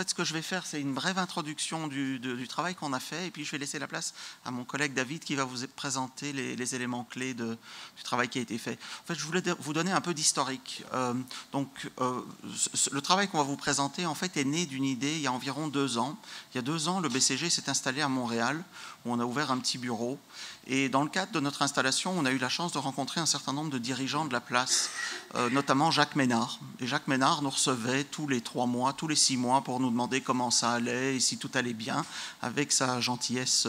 fait, ce que je vais faire, c'est une brève introduction du travail qu'on a fait, et puis je vais laisser la place à mon collègue David qui va vous présenter les éléments clés du travail qui a été fait. En fait, je voulais vous donner un peu d'historique. Le travail qu'on va vous présenter, en fait, est né d'une idée il y a environ 2 ans. Il y a 2 ans, le BCG s'est installé à Montréal, où on a ouvert un petit bureau. Et dans le cadre de notre installation, on a eu la chance de rencontrer un certain nombre de dirigeants de la place, notamment Jacques Ménard. Et Jacques Ménard nous recevait tous les 3 mois, tous les 6 mois pour nous demander comment ça allait et si tout allait bien, avec sa gentillesse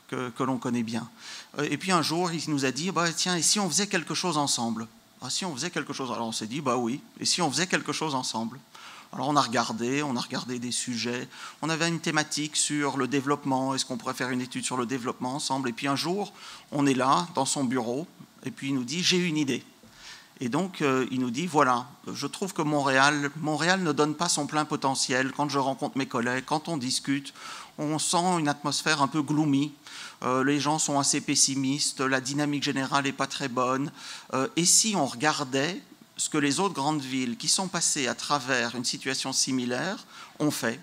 que l'on connaît bien. Et puis un jour, il nous a dit, bah, tiens, et si on faisait quelque chose ensemble? Ah, si on faisait quelque chose? Alors on s'est dit, bah oui, et si on faisait quelque chose ensemble? Alors on a regardé des sujets, on avait une thématique sur le développement, est-ce qu'on pourrait faire une étude sur le développement ensemble? Et puis un jour, on est là, dans son bureau, et puis il nous dit, j'ai une idée. Et donc il nous dit, voilà, je trouve que Montréal ne donne pas son plein potentiel. Quand je rencontre mes collègues, quand on discute, on sent une atmosphère un peu gloomy. Les gens sont assez pessimistes, la dynamique générale n'est pas très bonne. Et si on regardait ce que les autres grandes villes qui sont passées à travers une situation similaire ont fait,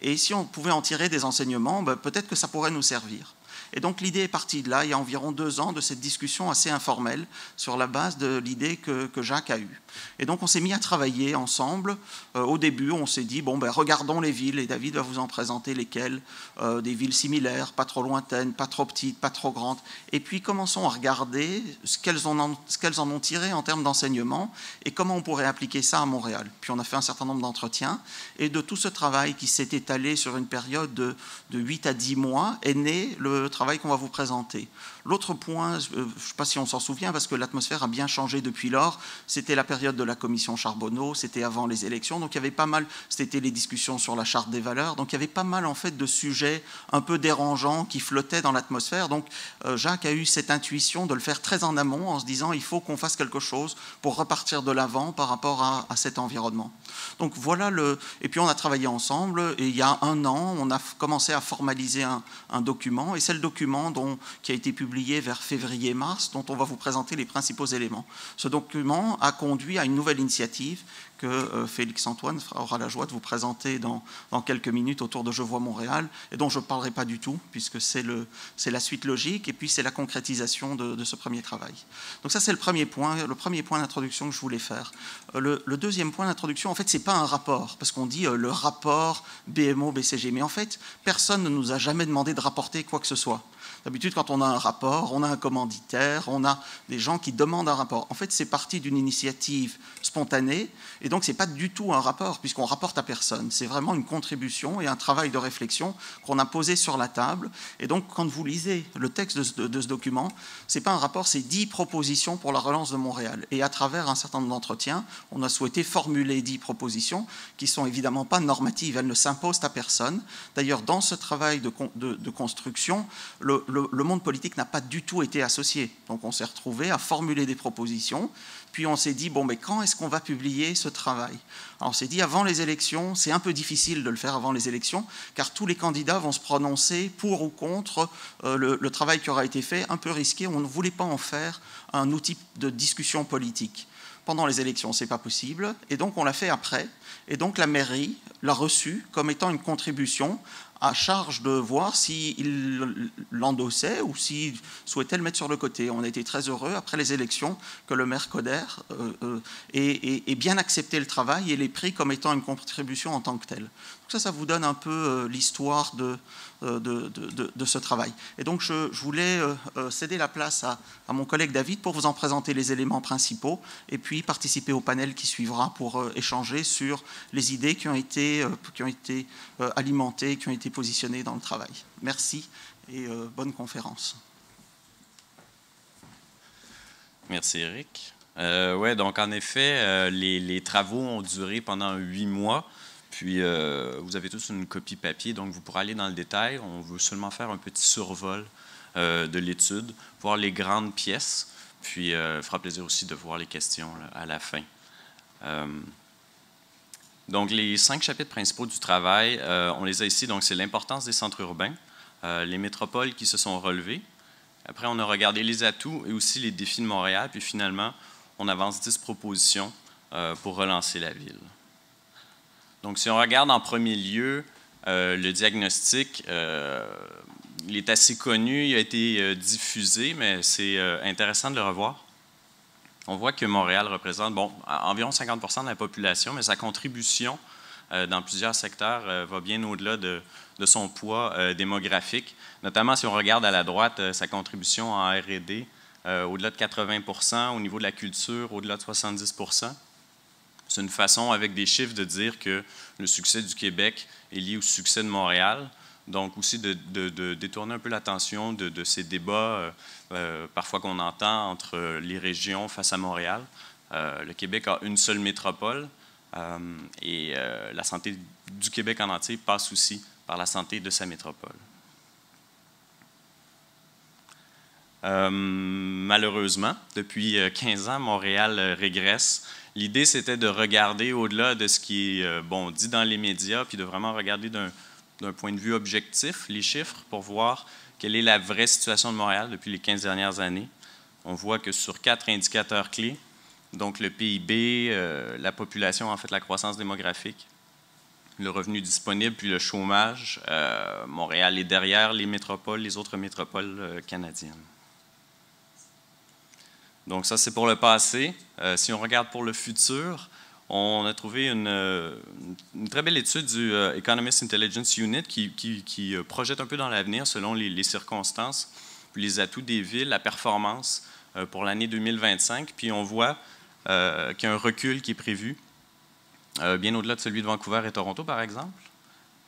et si on pouvait en tirer des enseignements, ben, peut-être que ça pourrait nous servir. Et donc l'idée est partie de là, il y a environ 2 ans, de cette discussion assez informelle sur la base de l'idée que Jacques a eue. Et donc on s'est mis à travailler ensemble. Au début, on s'est dit, bon, ben, regardons les villes, et David va vous en présenter lesquelles, des villes similaires, pas trop lointaines, pas trop petites, pas trop grandes. Et puis commençons à regarder ce qu'elles en ont tiré en termes d'enseignement et comment on pourrait appliquer ça à Montréal. Puis on a fait un certain nombre d'entretiens, et de tout ce travail qui s'est étalé sur une période de 8 à 10 mois est né le travail qu'on va vous présenter. L'autre point, je ne sais pas si on s'en souvient, parce que l'atmosphère a bien changé depuis lors, c'était la période de la commission Charbonneau, c'était avant les élections, donc il y avait pas mal, c'était les discussions sur la charte des valeurs, donc il y avait pas mal en fait de sujets un peu dérangeants qui flottaient dans l'atmosphère. Donc Jacques a eu cette intuition de le faire très en amont, en se disant il faut qu'on fasse quelque chose pour repartir de l'avant par rapport à cet environnement. Donc voilà et puis on a travaillé ensemble, et il y a 1 an, on a commencé à formaliser un document, et c'est le document qui a été publié vers février-mars, dont on va vous présenter les principaux éléments. Ce document a conduit à une nouvelle initiative que Félix-Antoine aura la joie de vous présenter dans quelques minutes autour de Je vois Montréal, et dont je ne parlerai pas du tout, puisque c'est la suite logique, et puis c'est la concrétisation de ce premier travail. Donc ça, c'est le premier point d'introduction que je voulais faire. Le deuxième point d'introduction, en fait, ce n'est pas un rapport, parce qu'on dit le rapport BMO-BCG, mais en fait, personne ne nous a jamais demandé de rapporter quoi que ce soit. D'habitude, quand on a un rapport, on a un commanditaire, on a des gens qui demandent un rapport. En fait, c'est parti d'une initiative spontanée, et donc ce n'est pas du tout un rapport, puisqu'on rapporte à personne. C'est vraiment une contribution et un travail de réflexion qu'on a posé sur la table. Et donc, quand vous lisez le texte de ce document, ce n'est pas un rapport, c'est 10 propositions pour la relance de Montréal. Et à travers un certain nombre d'entretiens, on a souhaité formuler 10 propositions qui ne sont évidemment pas normatives, elles ne s'imposent à personne. D'ailleurs, dans ce travail de construction, le monde politique n'a pas du tout été associé. Donc on s'est retrouvé à formuler des propositions, puis on s'est dit, bon, mais quand est-ce qu'on va publier ce travail? Alors on s'est dit, avant les élections, c'est un peu difficile de le faire avant les élections, car tous les candidats vont se prononcer pour ou contre le travail qui aura été fait, un peu risqué. On ne voulait pas en faire un outil de discussion politique. Pendant les élections, ce n'est pas possible, et donc on l'a fait après. Et donc la mairie l'a reçu comme étant une contribution, à charge de voir s'il l'endossait ou s'il souhaitait le mettre sur le côté. On a été très heureux, après les élections, que le maire Coder ait bien accepté le travail et l'ait pris comme étant une contribution en tant que telle. Donc ça vous donne un peu l'histoire de ce travail. Et donc je voulais céder la place à mon collègue David pour vous en présenter les éléments principaux, et puis participer au panel qui suivra pour échanger sur les idées qui ont été alimentées, qui ont été positionnées dans le travail. Merci et bonne conférence. Merci Eric. Ouais, donc en effet, les travaux ont duré pendant 8 mois. Puis, vous avez tous une copie papier, donc vous pourrez aller dans le détail. On veut seulement faire un petit survol de l'étude, voir les grandes pièces. Puis, il fera plaisir aussi de voir les questions là, à la fin. Donc, les 5 chapitres principaux du travail, on les a ici. Donc, c'est l'importance des centres urbains, les métropoles qui se sont relevées. Après, on a regardé les atouts et aussi les défis de Montréal. Puis, finalement, on avance 10 propositions pour relancer la ville. Donc, si on regarde en premier lieu le diagnostic, il est assez connu, il a été diffusé, mais c'est intéressant de le revoir. On voit que Montréal représente environ 50% de la population, mais sa contribution dans plusieurs secteurs va bien au-delà de son poids démographique. Notamment, si on regarde à la droite, sa contribution en R&D, au-delà de 80%, au niveau de la culture, au-delà de 70%. C'est une façon, avec des chiffres, de dire que le succès du Québec est lié au succès de Montréal. Donc, aussi de détourner un peu l'attention de ces débats, parfois qu'on entend entre les régions face à Montréal. Le Québec a une seule métropole et la santé du Québec en entier passe aussi par la santé de sa métropole. Malheureusement, depuis 15 ans, Montréal régresse. L'idée, c'était de regarder au-delà de ce qui est dit dans les médias, puis de vraiment regarder d'un point de vue objectif les chiffres pour voir quelle est la vraie situation de Montréal depuis les 15 dernières années. On voit que sur 4 indicateurs clés, donc le PIB, la population, en fait la croissance démographique, le revenu disponible, puis le chômage, Montréal est derrière les métropoles, les autres métropoles canadiennes. Donc ça, c'est pour le passé. Si on regarde pour le futur, on a trouvé une très belle étude du Economist Intelligence Unit qui projette un peu dans l'avenir, selon les circonstances, puis les atouts des villes, la performance pour l'année 2025. Puis on voit qu'il y a un recul qui est prévu, bien au-delà de celui de Vancouver et Toronto, par exemple.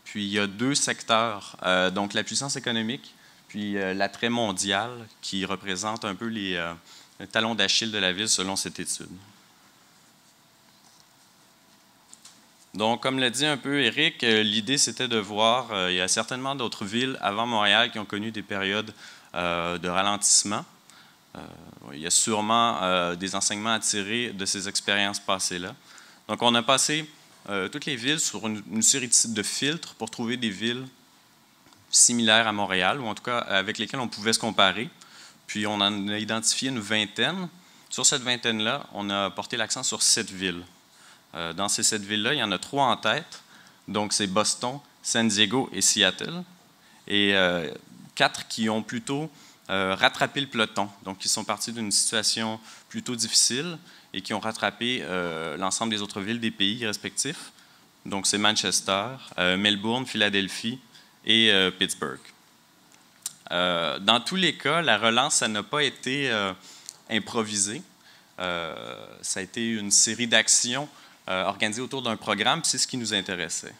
Puis il y a 2 secteurs, donc la puissance économique, puis l'attrait mondial, qui représentent un peu les talons d'Achille de la ville selon cette étude. Donc, comme l'a dit un peu Éric, l'idée c'était de voir, il y a certainement d'autres villes avant Montréal qui ont connu des périodes de ralentissement. Il y a sûrement des enseignements à tirer de ces expériences passées-là. Donc, on a passé toutes les villes sur une série de filtres pour trouver des villes similaires à Montréal, ou en tout cas avec lesquelles on pouvait se comparer. Puis on en a identifié une vingtaine. Sur cette vingtaine-là, on a porté l'accent sur 7 villes. Dans ces 7 villes-là, il y en a 3 en tête. Donc c'est Boston, San Diego et Seattle. Et 4 qui ont plutôt rattrapé le peloton. Donc qui sont partis d'une situation plutôt difficile et qui ont rattrapé l'ensemble des autres villes des pays respectifs. Donc c'est Manchester, Melbourne, Philadelphie et Pittsburgh. Dans tous les cas, la relance, ça n'a pas été improvisé. Ça a été une série d'actions organisées autour d'un programme, c'est ce qui nous intéressait.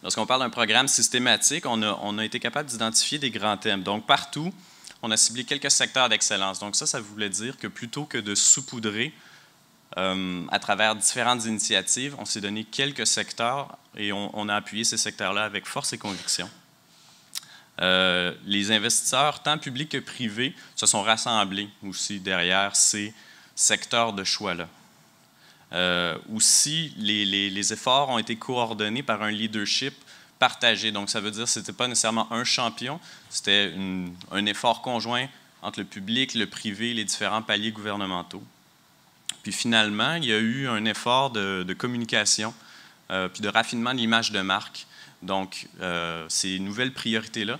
Lorsqu'on parle d'un programme systématique, on a été capable d'identifier des grands thèmes. Donc, partout, on a ciblé quelques secteurs d'excellence. Donc, ça voulait dire que plutôt que de saupoudrer à travers différentes initiatives, on s'est donné quelques secteurs et on a appuyé ces secteurs-là avec force et conviction. Les investisseurs, tant publics que privés, se sont rassemblés aussi derrière ces secteurs de choix-là. Aussi, les efforts ont été coordonnés par un leadership partagé. Donc, ça veut dire que ce n'était pas nécessairement un champion, c'était un effort conjoint entre le public, le privé, les différents paliers gouvernementaux. Puis finalement, il y a eu un effort de communication puis de raffinement de l'image de marque. Donc, ces nouvelles priorités-là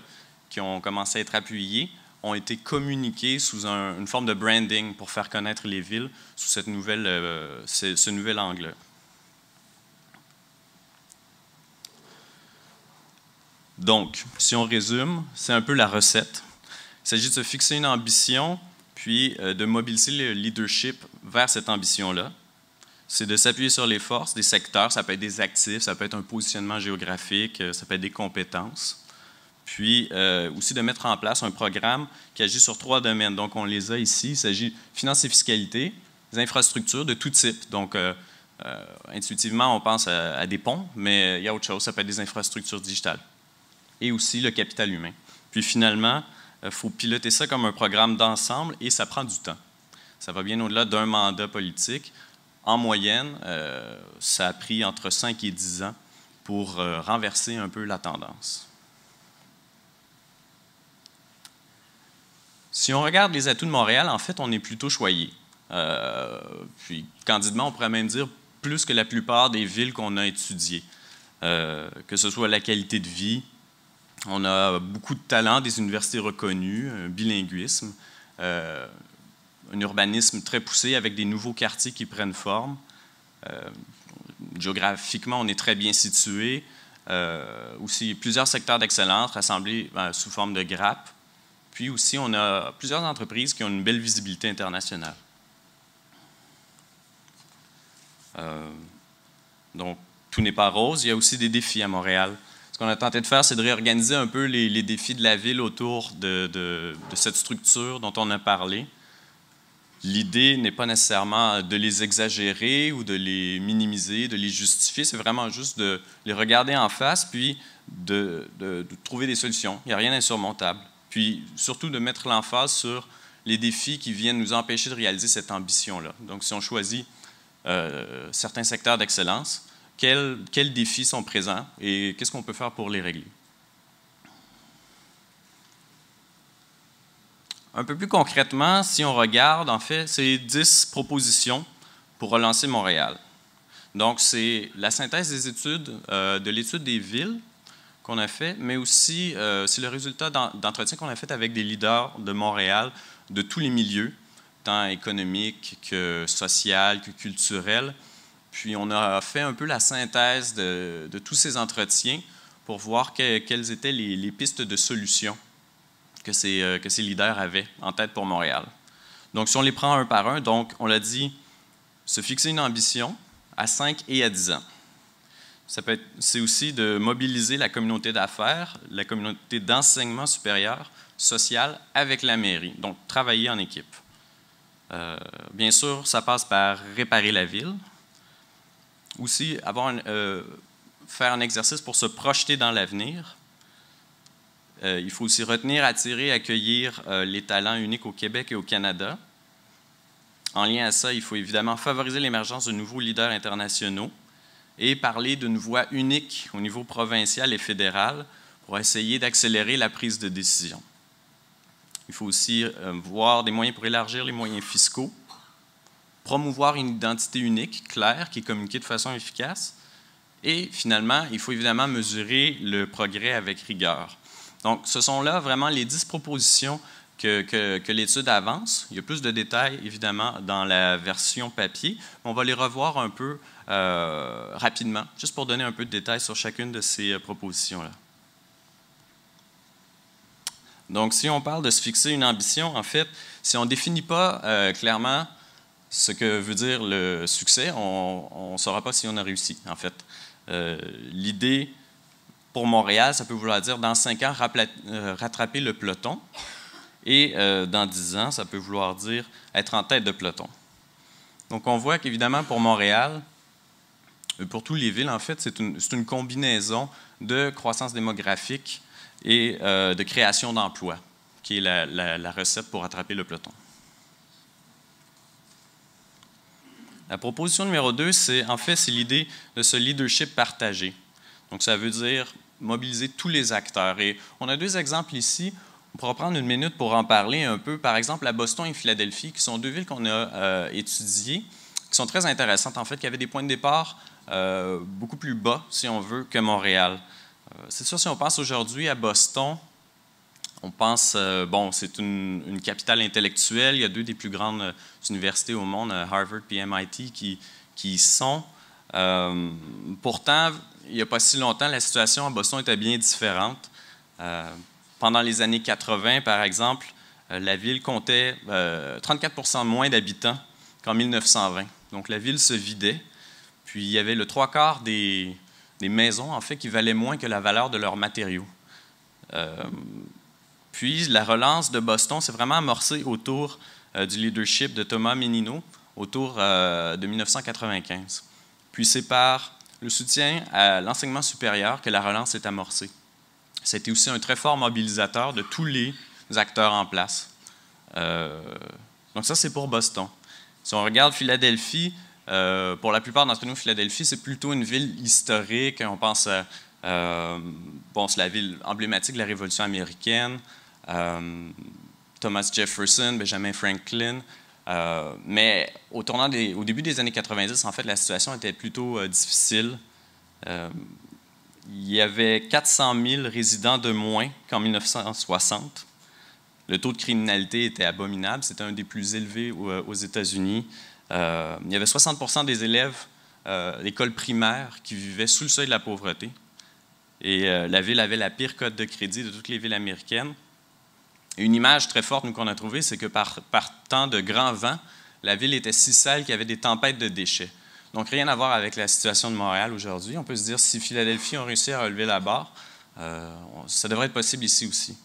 qui ont commencé à être appuyées ont été communiquées sous une forme de branding pour faire connaître les villes sous ce nouvel angle. Donc, si on résume, c'est un peu la recette. Il s'agit de se fixer une ambition, puis de mobiliser le leadership vers cette ambition-là. C'est de s'appuyer sur les forces des secteurs, ça peut être des actifs, ça peut être un positionnement géographique, ça peut être des compétences. Puis aussi de mettre en place un programme qui agit sur 3 domaines. Donc, on les a ici. Il s'agit de finances et fiscalité, des infrastructures de tout type. Donc, intuitivement, on pense à des ponts, mais il y a autre chose. Ça peut être des infrastructures digitales. Et aussi le capital humain. Puis finalement, il faut piloter ça comme un programme d'ensemble et ça prend du temps. Ça va bien au-delà d'un mandat politique. En moyenne, ça a pris entre 5 et 10 ans pour renverser un peu la tendance. Si on regarde les atouts de Montréal, en fait, on est plutôt choyé. Puis, candidement, on pourrait même dire plus que la plupart des villes qu'on a étudiées. Que ce soit la qualité de vie, on a beaucoup de talents, des universités reconnues, un bilinguisme, un urbanisme très poussé avec des nouveaux quartiers qui prennent forme. Géographiquement, on est très bien situé. Aussi, plusieurs secteurs d'excellence rassemblés sous forme de grappes. Puis aussi, on a plusieurs entreprises qui ont une belle visibilité internationale. Donc, tout n'est pas rose. Il y a aussi des défis à Montréal. Ce qu'on a tenté de faire, c'est de réorganiser un peu les défis de la ville autour de cette structure dont on a parlé. L'idée n'est pas nécessairement de les exagérer ou de les minimiser, de les justifier. C'est vraiment juste de les regarder en face, puis de trouver des solutions. Il n'y a rien d'insurmontable. Puis surtout de mettre l'emphase sur les défis qui viennent nous empêcher de réaliser cette ambition-là. Donc, si on choisit certains secteurs d'excellence, quels défis sont présents et qu'est-ce qu'on peut faire pour les régler? Un peu plus concrètement, si on regarde, en fait, c'est 10 propositions pour relancer Montréal. Donc, c'est la synthèse des études, de l'étude des villes qu'on a fait, mais aussi c'est le résultat d'entretiens qu'on a fait avec des leaders de Montréal, de tous les milieux, tant économiques que social, que culturel. Puis, on a fait un peu la synthèse de tous ces entretiens pour voir quelles étaient les pistes de solutions que ces leaders avaient en tête pour Montréal. Donc, si on les prend un par un, donc, on l'a dit, se fixer une ambition à 5 et à 10 ans. C'est aussi de mobiliser la communauté d'affaires, la communauté d'enseignement supérieur, social, avec la mairie. Donc, travailler en équipe. Bien sûr, ça passe par réparer la ville. Aussi, faire un exercice pour se projeter dans l'avenir. Il faut aussi retenir, attirer, accueillir les talents uniques au Québec et au Canada. En lien à ça, il faut évidemment favoriser l'émergence de nouveaux leaders internationaux et parler d'une voix unique au niveau provincial et fédéral pour essayer d'accélérer la prise de décision. Il faut aussi voir des moyens pour élargir les moyens fiscaux, promouvoir une identité unique, claire, qui est communiquée de façon efficace. Et finalement, il faut évidemment mesurer le progrès avec rigueur. Donc, ce sont là vraiment les 10 propositions que l'étude avance. Il y a plus de détails, évidemment, dans la version papier. On va les revoir un peu rapidement, juste pour donner un peu de détails sur chacune de ces propositions-là. Donc, si on parle de se fixer une ambition, en fait, si on ne définit pas clairement ce que veut dire le succès, on ne saura pas si on a réussi, en fait. L'idée pour Montréal, ça peut vouloir dire dans 5 ans rattraper le peloton. Et dans 10 ans, ça peut vouloir dire être en tête de peloton. Donc, on voit qu'évidemment, pour Montréal, pour toutes les villes, en fait, c'est une combinaison de croissance démographique et de création d'emplois, qui est la recette pour rattraper le peloton. La proposition numéro 2, c'est l'idée de ce leadership partagé. Donc, ça veut dire mobiliser tous les acteurs. Et on a 2 exemples ici. On pourra prendre une minute pour en parler un peu. Par exemple, à Boston et Philadelphie, qui sont 2 villes qu'on a étudiées, qui sont très intéressantes, en fait, qui avaient des points de départ beaucoup plus bas, si on veut, que Montréal. C'est sûr, si on pense aujourd'hui à Boston, on pense, c'est une capitale intellectuelle. Il y a 2 des plus grandes universités au monde, Harvard et MIT, qui y sont. Pourtant, il n'y a pas si longtemps, la situation à Boston était bien différente. Pendant les années 80, par exemple, la ville comptait 34% moins d'habitants qu'en 1920. Donc, la ville se vidait. Puis, il y avait le 3/4 des maisons, en fait, qui valaient moins que la valeur de leurs matériaux. Puis, la relance de Boston s'est vraiment amorcée autour du leadership de Thomas Menino, autour de 1995. Puis, c'est par le soutien à l'enseignement supérieur que la relance est amorcée. C'était aussi un très fort mobilisateur de tous les acteurs en place. Donc ça, c'est pour Boston. Si on regarde Philadelphie, pour la plupart d'entre nous, Philadelphie, c'est plutôt une ville historique. On pense à... c'est la ville emblématique de la Révolution américaine. Thomas Jefferson, Benjamin Franklin. Mais au début des années 90, en fait, la situation était plutôt difficile. Il y avait 400 000 résidents de moins qu'en 1960. Le taux de criminalité était abominable. C'était un des plus élevés aux États-Unis. Il y avait 60% des élèves d'école primaire qui vivaient sous le seuil de la pauvreté. Et la ville avait la pire cote de crédit de toutes les villes américaines. Et une image très forte qu'on a trouvée, c'est que par temps de grands vents, la ville était si sale qu'il y avait des tempêtes de déchets. Donc, rien à voir avec la situation de Montréal aujourd'hui. On peut se dire, si Philadelphie a réussi à relever la barre, ça devrait être possible ici aussi.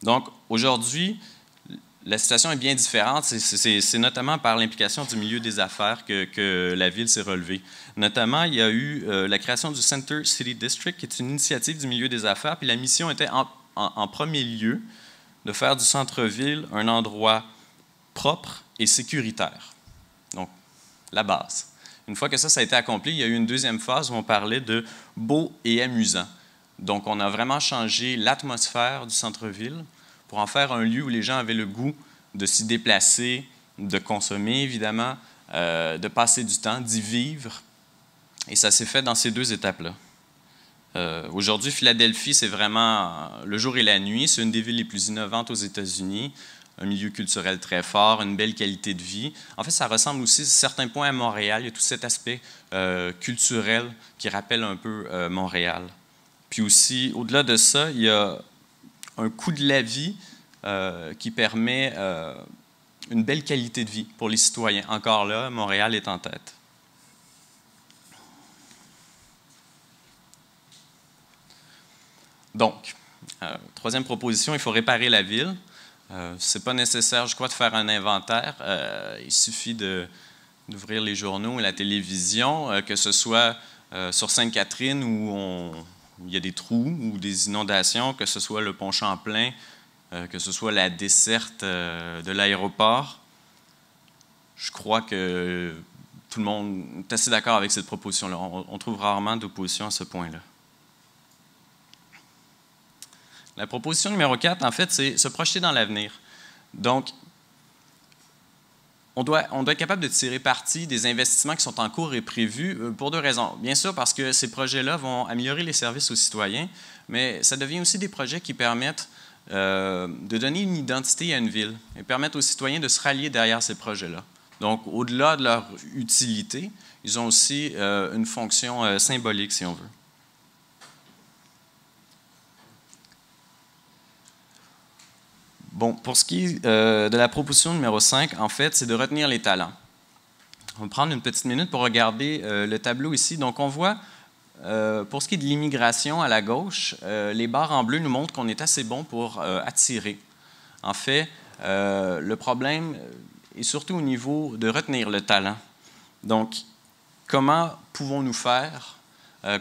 Donc, aujourd'hui, la situation est bien différente. C'est notamment par l'implication du milieu des affaires que la ville s'est relevée. Notamment, il y a eu la création du Center City District, qui est une initiative du milieu des affaires. Puis la mission était en premier lieu de faire du centre-ville un endroit propre et sécuritaire. Donc, la base. Une fois que ça a été accompli, il y a eu une deuxième phase où on parlait de beau et amusant. Donc, on a vraiment changé l'atmosphère du centre-ville pour en faire un lieu où les gens avaient le goût de s'y déplacer, de consommer, évidemment, de passer du temps, d'y vivre. Et ça s'est fait dans ces deux étapes-là. Aujourd'hui, Philadelphie, c'est vraiment le jour et la nuit. C'est une des villes les plus innovantes aux États-Unis. Un milieu culturel très fort, une belle qualité de vie. En fait, ça ressemble aussi à certains points à Montréal. Il y a tout cet aspect culturel qui rappelle un peu Montréal. Puis aussi, au-delà de ça, il y a un coût de la vie qui permet une belle qualité de vie pour les citoyens. Encore là, Montréal est en tête. Donc, troisième proposition, il faut réparer la ville. Ce n'est pas nécessaire, je crois, de faire un inventaire. Il suffit d'ouvrir les journaux et la télévision, que ce soit sur Sainte-Catherine où il y a des trous ou des inondations, que ce soit le pont Champlain, que ce soit la desserte de l'aéroport. Je crois que tout le monde est assez d'accord avec cette proposition-là. On trouve rarement d'opposition à ce point-là. La proposition numéro 4, en fait, c'est se projeter dans l'avenir. Donc, on doit être capable de tirer parti des investissements qui sont en cours et prévus pour deux raisons. Bien sûr, parce que ces projets-là vont améliorer les services aux citoyens, mais ça devient aussi des projets qui permettent de donner une identité à une ville et permettent aux citoyens de se rallier derrière ces projets-là. Donc, au-delà de leur utilité, ils ont aussi une fonction symbolique, si on veut. Bon, pour ce qui est de la proposition numéro 5, en fait, c'est de retenir les talents. On va prendre une petite minute pour regarder le tableau ici. Donc, on voit, pour ce qui est de l'immigration à la gauche, les barres en bleu nous montrent qu'on est assez bon pour attirer. En fait, le problème est surtout au niveau de retenir le talent. Donc, comment pouvons-nous faire,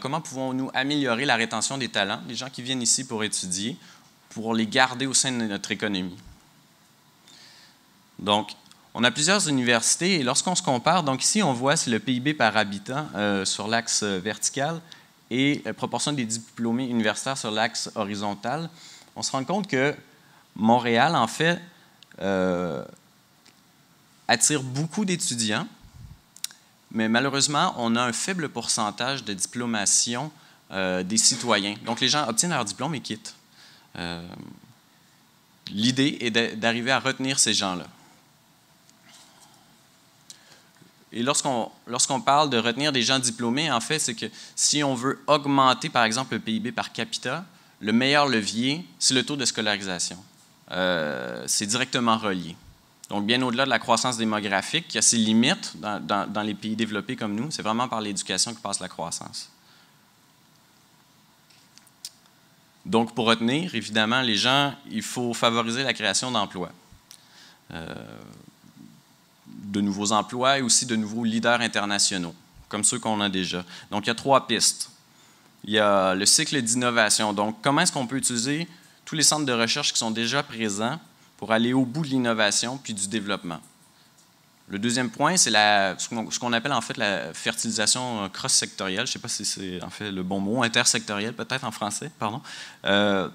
comment pouvons-nous améliorer la rétention des talents, des gens qui viennent ici pour étudier, pour les garder au sein de notre économie. Donc, on a plusieurs universités et lorsqu'on se compare, donc ici on voit c'est le PIB par habitant sur l'axe vertical et la proportion des diplômés universitaires sur l'axe horizontal, on se rend compte que Montréal, en fait, attire beaucoup d'étudiants, mais malheureusement, on a un faible pourcentage de diplomation des citoyens. Donc, les gens obtiennent leur diplôme et quittent. L'idée est d'arriver à retenir ces gens-là. Et lorsqu'on parle de retenir des gens diplômés, en fait, c'est que si on veut augmenter, par exemple, le PIB par capita, le meilleur levier, c'est le taux de scolarisation. C'est directement relié. Donc, bien au-delà de la croissance démographique, qui a ses limites dans les pays développés comme nous, c'est vraiment par l'éducation que passe la croissance. Donc, pour retenir, évidemment, les gens, il faut favoriser la création d'emplois. De nouveaux emplois et aussi de nouveaux leaders internationaux, comme ceux qu'on a déjà. Donc, il y a 3 pistes. Il y a le cycle d'innovation. Donc, comment est-ce qu'on peut utiliser tous les centres de recherche qui sont déjà présents pour aller au bout de l'innovation puis du développement? Le deuxième point, c'est ce qu'on appelle en fait la fertilisation cross-sectorielle. Je ne sais pas si c'est en fait le bon mot, intersectorielle peut-être en français, pardon.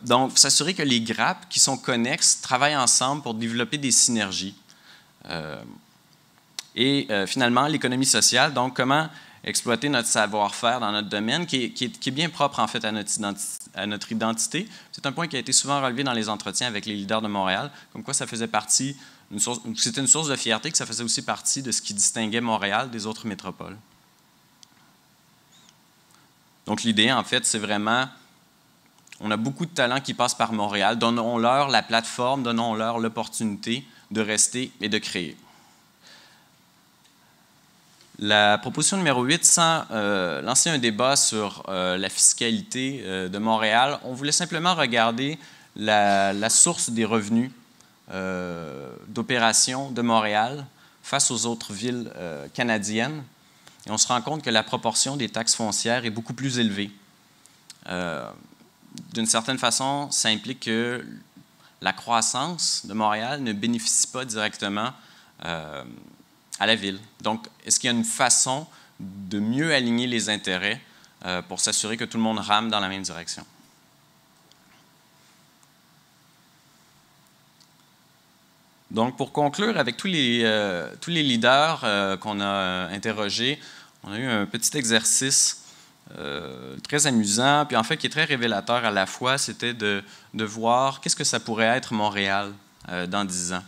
Donc, s'assurer que les grappes qui sont connexes travaillent ensemble pour développer des synergies. Finalement, l'économie sociale, donc comment exploiter notre savoir-faire dans notre domaine, qui est bien propre en fait à notre identité. C'est un point qui a été souvent relevé dans les entretiens avec les leaders de Montréal, comme quoi ça faisait partie, c'était une source de fierté, que ça faisait aussi partie de ce qui distinguait Montréal des autres métropoles. Donc l'idée, en fait, c'est vraiment, on a beaucoup de talents qui passent par Montréal, donnons-leur la plateforme, donnons-leur l'opportunité de rester et de créer. La proposition numéro 8, sans lancer un débat sur la fiscalité de Montréal, on voulait simplement regarder la source des revenus d'opération de Montréal face aux autres villes canadiennes. Et on se rend compte que la proportion des taxes foncières est beaucoup plus élevée. D'une certaine façon, ça implique que la croissance de Montréal ne bénéficie pas directement à la ville. Donc, est-ce qu'il y a une façon de mieux aligner les intérêts pour s'assurer que tout le monde rame dans la même direction? Donc, pour conclure, avec tous les leaders qu'on a interrogés, on a eu un petit exercice très amusant, puis en fait qui est très révélateur à la fois, c'était de voir qu'est-ce que ça pourrait être Montréal dans 10 ans.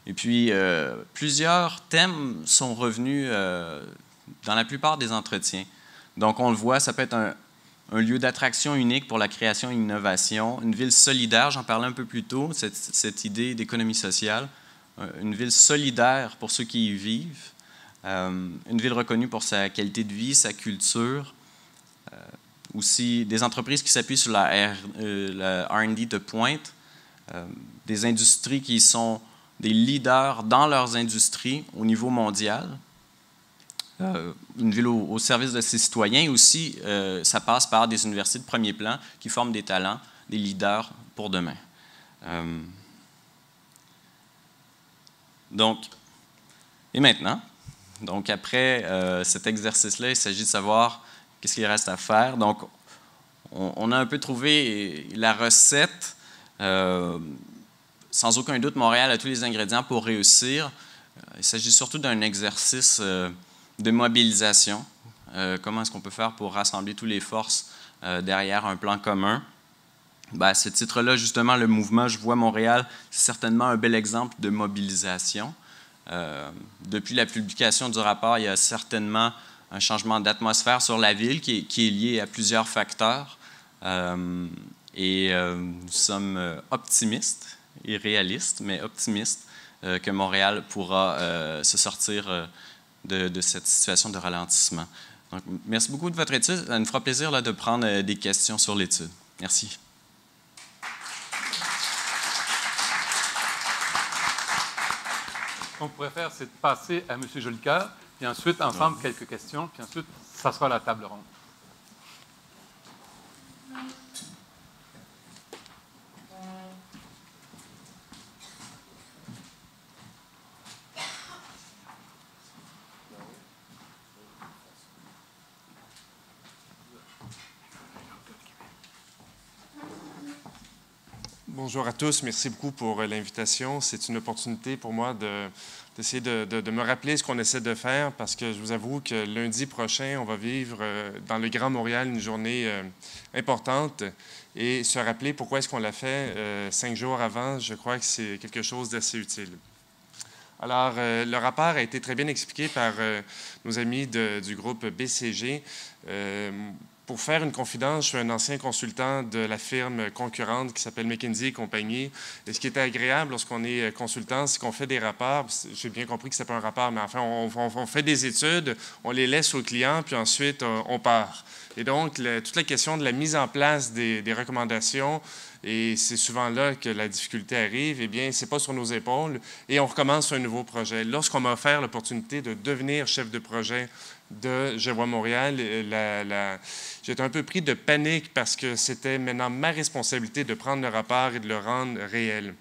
Et puis, plusieurs thèmes sont revenus dans la plupart des entretiens. Donc, on le voit, ça peut être un lieu d'attraction unique pour la création et l'innovation, une ville solidaire, j'en parlais un peu plus tôt, cette idée d'économie sociale, une ville solidaire pour ceux qui y vivent, une ville reconnue pour sa qualité de vie, sa culture, aussi des entreprises qui s'appuient sur la R&D de pointe, des industries qui sont des leaders dans leurs industries au niveau mondial, une ville au service de ses citoyens. Et aussi, ça passe par des universités de premier plan qui forment des talents, des leaders pour demain. Donc, et maintenant, donc après cet exercice-là, il s'agit de savoir qu'est-ce qu'il reste à faire. Donc, on a un peu trouvé la recette. Sans aucun doute, Montréal a tous les ingrédients pour réussir. Il s'agit surtout d'un exercice de mobilisation. Comment est-ce qu'on peut faire pour rassembler toutes les forces derrière un plan commun? À ce titre-là, justement, le mouvement « Je vois Montréal », c'est certainement un bel exemple de mobilisation. Depuis la publication du rapport, il y a certainement un changement d'atmosphère sur la ville qui est lié à plusieurs facteurs. Nous sommes optimistes et réalistes, mais optimistes que Montréal pourra se sortir de cette situation de ralentissement. Donc, merci beaucoup de votre étude. Ça nous fera plaisir là, de prendre des questions sur l'étude. Merci. Ce qu'on pourrait faire, c'est de passer à M. Jolicoeur, puis ensuite, ensemble, quelques questions, puis ensuite, ça sera la table ronde. Bonjour à tous, merci beaucoup pour l'invitation. C'est une opportunité pour moi d'essayer de me rappeler ce qu'on essaie de faire parce que je vous avoue que lundi prochain, on va vivre dans le Grand Montréal une journée importante et se rappeler pourquoi est-ce qu'on l'a fait 5 jours avant, je crois que c'est quelque chose d'assez utile. Alors, le rapport a été très bien expliqué par nos amis du groupe BCG. Pour faire une confidence, je suis un ancien consultant de la firme concurrente qui s'appelle McKinsey et compagnie. Et ce qui était agréable lorsqu'on est consultant, c'est qu'on fait des rapports. J'ai bien compris que ce n'est pas un rapport, mais enfin, on fait des études, on les laisse aux clients, puis ensuite, on part. Et donc, toute la question de la mise en place des recommandations, et c'est souvent là que la difficulté arrive, eh bien, ce n'est pas sur nos épaules, et on recommence un nouveau projet. Lorsqu'on m'a offert l'opportunité de devenir chef de projet de Je vois Montréal, j'étais un peu pris de panique parce que c'était maintenant ma responsabilité de prendre le rapport et de le rendre réel.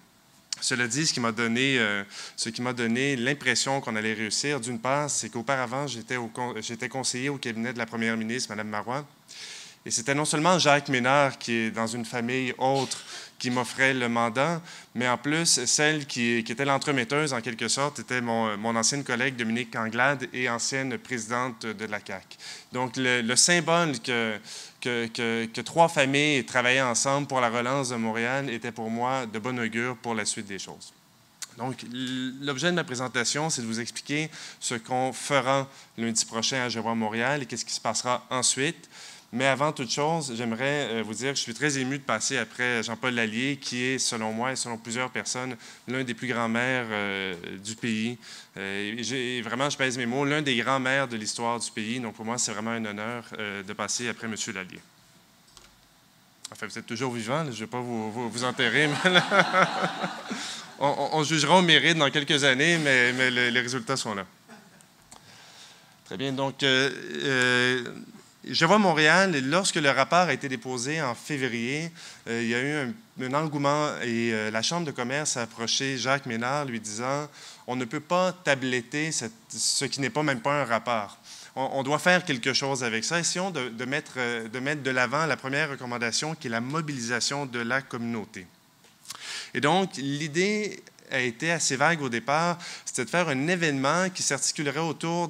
Cela dit, ce qui m'a donné l'impression qu'on allait réussir, d'une part, c'est qu'auparavant, j'étais conseiller au cabinet de la première ministre, Mme Marois, Et c'était non seulement Jacques Ménard, qui est dans une famille autre, qui m'offrait le mandat, mais en plus, celle qui était l'entremetteuse, en quelque sorte, était mon ancienne collègue Dominique Anglade et ancienne présidente de la CAQ. Donc, le symbole que trois familles travaillaient ensemble pour la relance de Montréal était pour moi de bon augure pour la suite des choses. Donc, l'objet de ma présentation, c'est de vous expliquer ce qu'on fera lundi prochain à Je vois Montréal et qu'est-ce qui se passera ensuite. Mais avant toute chose, j'aimerais vous dire que je suis très ému de passer après Jean-Paul Lallier, qui est, selon moi et selon plusieurs personnes, l'un des plus grands maires du pays. Vraiment, je pèse mes mots, l'un des grands maires de l'histoire du pays. Donc, pour moi, c'est vraiment un honneur de passer après M. Lallier. Enfin, vous êtes toujours vivant, là, je ne vais pas vous enterrer. Mais là, on jugera au mérite dans quelques années, mais les résultats sont là. Très bien. Donc, Je vois Montréal, lorsque le rapport a été déposé en février, il y a eu un engouement et la Chambre de commerce a approché Jacques Ménard lui disant « On ne peut pas tabletter ce qui n'est pas même pas un rapport. On doit faire quelque chose avec ça. Essayons de mettre de l'avant la première recommandation qui est la mobilisation de la communauté. » Et donc, l'idée a été assez vague au départ, c'était de faire un événement qui s'articulerait autour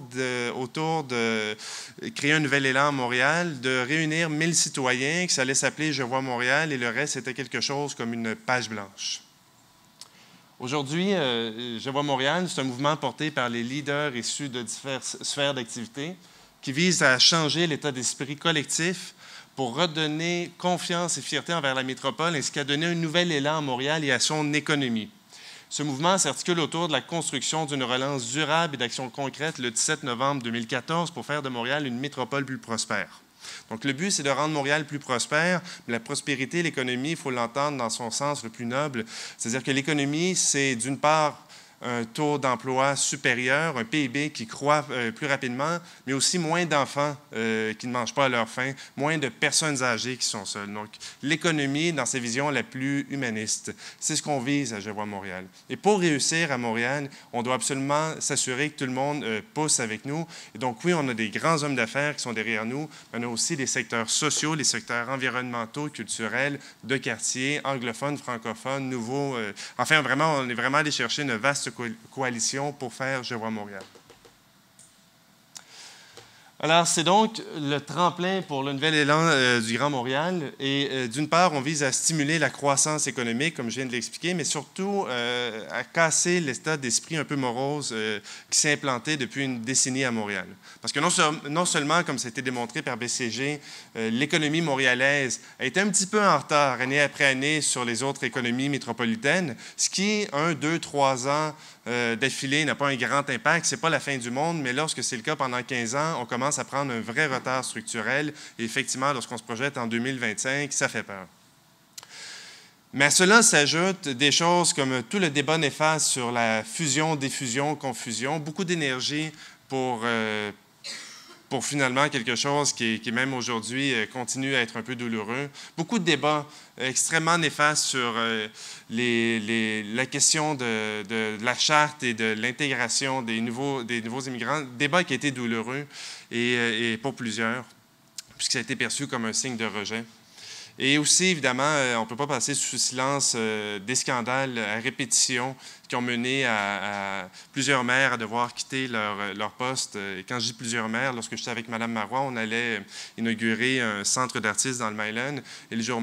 de créer un nouvel élan à Montréal, de réunir 1000 citoyens, que ça allait s'appeler « Je vois Montréal » et le reste, c'était quelque chose comme une page blanche. Aujourd'hui, Je vois Montréal, c'est un mouvement porté par les leaders issus de diverses sphères d'activité qui vise à changer l'état d'esprit collectif pour redonner confiance et fierté envers la métropole ainsi qu'à donner un nouvel élan à Montréal et à son économie. Ce mouvement s'articule autour de la construction d'une relance durable et d'actions concrètes le 17 novembre 2014 pour faire de Montréal une métropole plus prospère. Donc, le but, c'est de rendre Montréal plus prospère. Mais la prospérité, l'économie, il faut l'entendre dans son sens le plus noble. C'est-à-dire que l'économie, c'est d'une part un taux d'emploi supérieur, un PIB qui croît plus rapidement, mais aussi moins d'enfants qui ne mangent pas à leur faim, moins de personnes âgées qui sont seules. Donc, l'économie, dans sa vision la plus humaniste, c'est ce qu'on vise à Je vois Montréal. Et pour réussir à Montréal, on doit absolument s'assurer que tout le monde pousse avec nous. Et donc, oui, on a des grands hommes d'affaires qui sont derrière nous, mais on a aussi les secteurs sociaux, les secteurs environnementaux, culturels, de quartier, anglophones, francophones, nouveaux. Enfin, vraiment, on est vraiment allé chercher une vaste coalition pour faire Je vois Montréal. Alors, c'est donc le tremplin pour le nouvel élan du Grand Montréal. Et d'une part, on vise à stimuler la croissance économique, comme je viens de l'expliquer, mais surtout à casser l'état d'esprit un peu morose qui s'est implanté depuis une décennie à Montréal. Parce que non seulement, comme ça a été démontré par BCG, l'économie montréalaise a été un petit peu en retard année après année sur les autres économies métropolitaines, ce qui, 1, 2, 3 ans d'affilée n'a pas un grand impact. Ce n'est pas la fin du monde, mais lorsque c'est le cas pendant 15 ans, on commence à prendre un vrai retard structurel. Et effectivement, lorsqu'on se projette en 2025, ça fait peur. Mais à cela s'ajoutent des choses comme tout le débat néfaste sur la fusion, diffusion, confusion, beaucoup d'énergie pour finalement quelque chose qui même aujourd'hui continue à être un peu douloureux. Beaucoup de débats extrêmement néfastes sur la question de la charte et de l'intégration des nouveaux immigrants. Débat qui a été douloureux et pour plusieurs, puisque ça a été perçu comme un signe de rejet. Et aussi, évidemment, on ne peut pas passer sous silence des scandales à répétition qui ont mené à plusieurs maires à devoir quitter leur poste. Et quand je dis plusieurs maires, lorsque j'étais avec Mme Marois, on allait inaugurer un centre d'artistes dans le Myland. Et le jour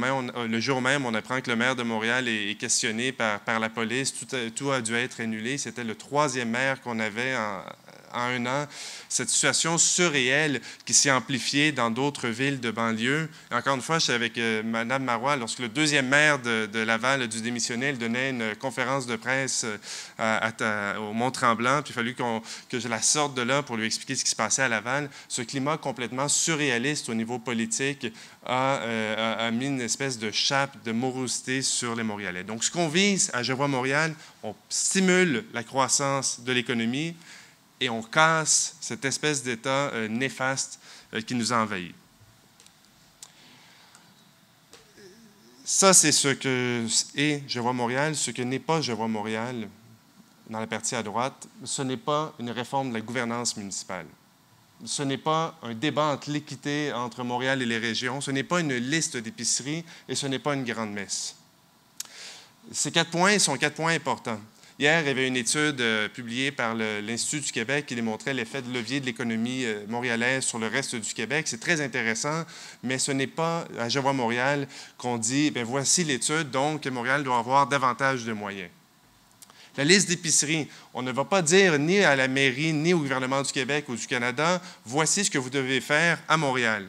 même, on apprend que le maire de Montréal est questionné par la police. Tout a dû être annulé. C'était le 3e maire qu'on avait en 1 an. Cette situation surréelle qui s'est amplifiée dans d'autres villes de banlieue. Et encore une fois, j'étais avec Mme Marois, lorsque le 2e maire de Laval a dû démissionner, elle donnait une conférence de presse au Mont-Tremblant, puis il a fallu que je la sorte de là pour lui expliquer ce qui se passait à Laval. Ce climat complètement surréaliste au niveau politique a mis une espèce de chape de morosité sur les Montréalais. Donc, ce qu'on vise à Je vois Montréal, on stimule la croissance de l'économie, et on casse cette espèce d'état néfaste qui nous a envahis. Ça, c'est ce que est Je vois Montréal. Ce que n'est pas Je vois Montréal, dans la partie à droite, ce n'est pas une réforme de la gouvernance municipale. Ce n'est pas un débat entre l'équité entre Montréal et les régions, ce n'est pas une liste d'épiceries et ce n'est pas une grande messe. Ces 4 points sont 4 points importants. Hier, il y avait une étude publiée par l'Institut du Québec qui démontrait l'effet de levier de l'économie montréalaise sur le reste du Québec. C'est très intéressant, mais ce n'est pas à Je vois Montréal qu'on dit « voici l'étude, donc Montréal doit avoir davantage de moyens ». La liste d'épiceries, on ne va pas dire ni à la mairie, ni au gouvernement du Québec ou du Canada, voici ce que vous devez faire à Montréal.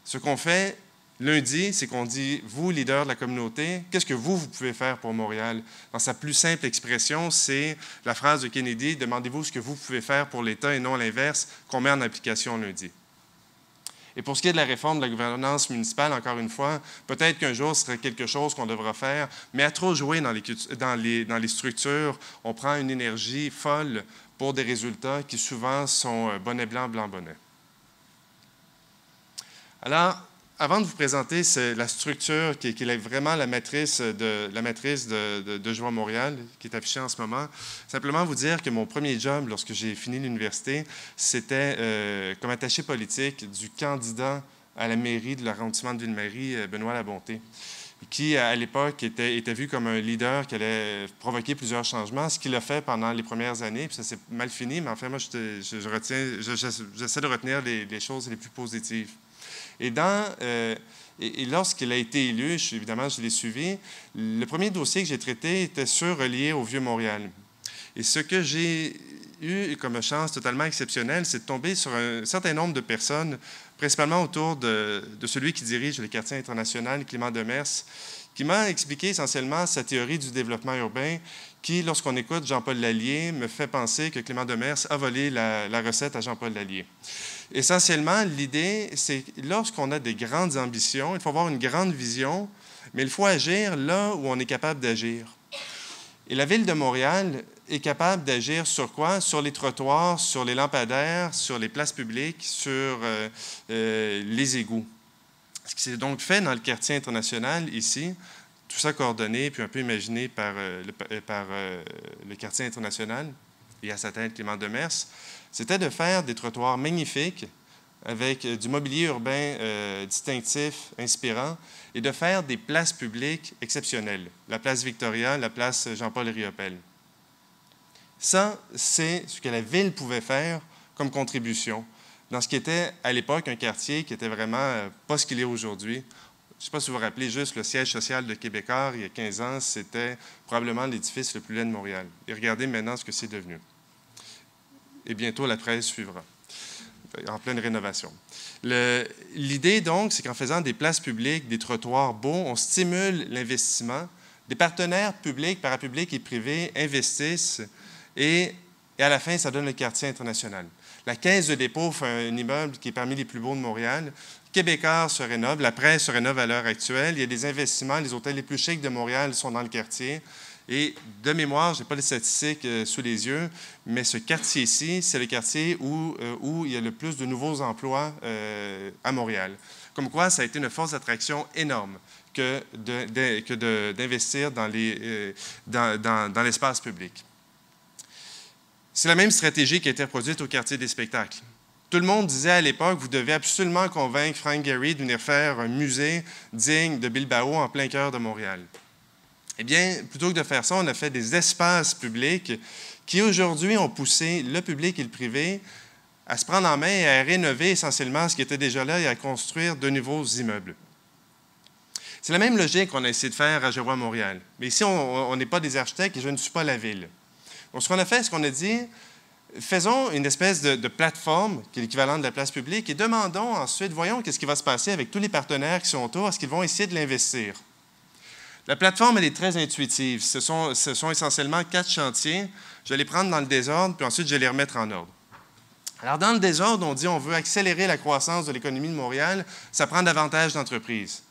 Ce qu'on fait lundi, c'est qu'on dit, vous, leader de la communauté, qu'est-ce que vous pouvez faire pour Montréal? Dans sa plus simple expression, c'est la phrase de Kennedy, demandez-vous ce que vous pouvez faire pour l'État et non l'inverse, qu'on met en application lundi. Et pour ce qui est de la réforme de la gouvernance municipale, encore une fois, peut-être qu'un jour, ce serait quelque chose qu'on devra faire, mais à trop jouer dans les structures, on prend une énergie folle pour des résultats qui souvent sont bonnet blanc, blanc bonnet. Alors, avant de vous présenter la structure qui est vraiment la matrice de Je vois Montréal, qui est affichée en ce moment, simplement vous dire que mon premier job, lorsque j'ai fini l'université, c'était comme attaché politique du candidat à la mairie de l'arrondissement de Ville-Marie, Benoît Labonté, qui, à l'époque, était vu comme un leader qui allait provoquer plusieurs changements, ce qu'il a fait pendant les premières années, puis ça s'est mal fini, mais enfin, moi, j'essaie de retenir les choses les plus positives. Et lorsqu'il a été élu, évidemment, je l'ai suivi, le premier dossier que j'ai traité était relié au Vieux-Montréal. Et ce que j'ai eu comme chance totalement exceptionnelle, c'est de tomber sur un certain nombre de personnes, principalement autour de celui qui dirige le quartier international, Clément Demers, qui m'a expliqué essentiellement sa théorie du développement urbain, qui, lorsqu'on écoute Jean-Paul Lallier, me fait penser que Clément Demers a volé la recette à Jean-Paul Lallier. Essentiellement, l'idée, c'est que lorsqu'on a des grandes ambitions, il faut avoir une grande vision, mais il faut agir là où on est capable d'agir. Et la Ville de Montréal est capable d'agir sur quoi? Sur les trottoirs, sur les lampadaires, sur les places publiques, sur les égouts. Ce qui s'est donc fait dans le quartier international ici, tout ça coordonné puis un peu imaginé par le quartier international et à sa tête Clément Demers, c'était de faire des trottoirs magnifiques avec du mobilier urbain distinctif, inspirant, et de faire des places publiques exceptionnelles. La place Victoria, la place Jean-Paul Riopelle. Ça, c'est ce que la Ville pouvait faire comme contribution dans ce qui était à l'époque un quartier qui était vraiment pas ce qu'il est aujourd'hui. Je ne sais pas si vous vous rappelez juste le siège social de Québécois, il y a 15 ans, c'était probablement l'édifice le plus laid de Montréal. Et regardez maintenant ce que c'est devenu. Et bientôt, la presse suivra, en pleine rénovation. L'idée, donc, c'est qu'en faisant des places publiques, des trottoirs beaux, on stimule l'investissement. Des partenaires publics, parapublics et privés investissent et à la fin, ça donne le quartier international. La Caisse de dépôt fait un immeuble qui est parmi les plus beaux de Montréal. Québécois se rénove, la presse se rénove à l'heure actuelle. Il y a des investissements, les hôtels les plus chics de Montréal sont dans le quartier. Et de mémoire, je n'ai pas les statistiques sous les yeux, mais ce quartier-ci, c'est le quartier où il y a le plus de nouveaux emplois à Montréal. Comme quoi, ça a été une force d'attraction énorme que d'investir dans l'espace public. C'est la même stratégie qui a été reproduite au quartier des spectacles. Tout le monde disait à l'époque, vous devez absolument convaincre Frank Gehry de venir faire un musée digne de Bilbao en plein cœur de Montréal. Eh bien, plutôt que de faire ça, on a fait des espaces publics qui, aujourd'hui, ont poussé le public et le privé à se prendre en main et à rénover essentiellement ce qui était déjà là et à construire de nouveaux immeubles. C'est la même logique qu'on a essayé de faire à Je vois Montréal. Mais ici, on n'est pas des architectes et je ne suis pas la Ville. Donc, ce qu'on a fait, c'est qu'on a dit, faisons une espèce de plateforme qui est l'équivalent de la place publique et demandons ensuite, voyons qu'est-ce qui va se passer avec tous les partenaires qui sont autour, est-ce qu'ils vont essayer de l'investir? La plateforme, elle est très intuitive. Ce sont essentiellement 4 chantiers. Je vais les prendre dans le désordre, puis ensuite, je vais les remettre en ordre. Alors, dans le désordre, on dit on veut accélérer la croissance de l'économie de Montréal. Ça prend davantage d'entreprises.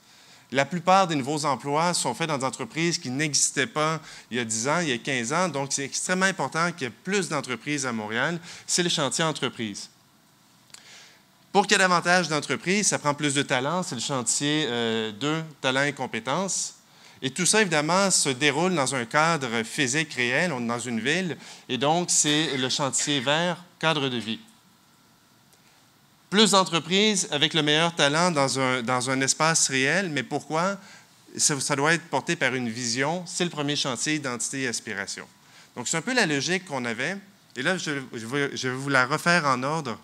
La plupart des nouveaux emplois sont faits dans des entreprises qui n'existaient pas il y a 10 ans, il y a 15 ans. Donc, c'est extrêmement important qu'il y ait plus d'entreprises à Montréal. C'est le chantier entreprise. Pour qu'il y ait davantage d'entreprises, ça prend plus de talents. C'est le chantier 2, talents et compétences. Et tout ça, évidemment, se déroule dans un cadre physique réel. On est dans une ville. Et donc, c'est le chantier vert, cadre de vie. Plus d'entreprises avec le meilleur talent dans un espace réel, mais pourquoi? Ça doit être porté par une vision. C'est le premier chantier, identité et aspiration. Donc, c'est un peu la logique qu'on avait. Et là, je vais vous la refaire en ordre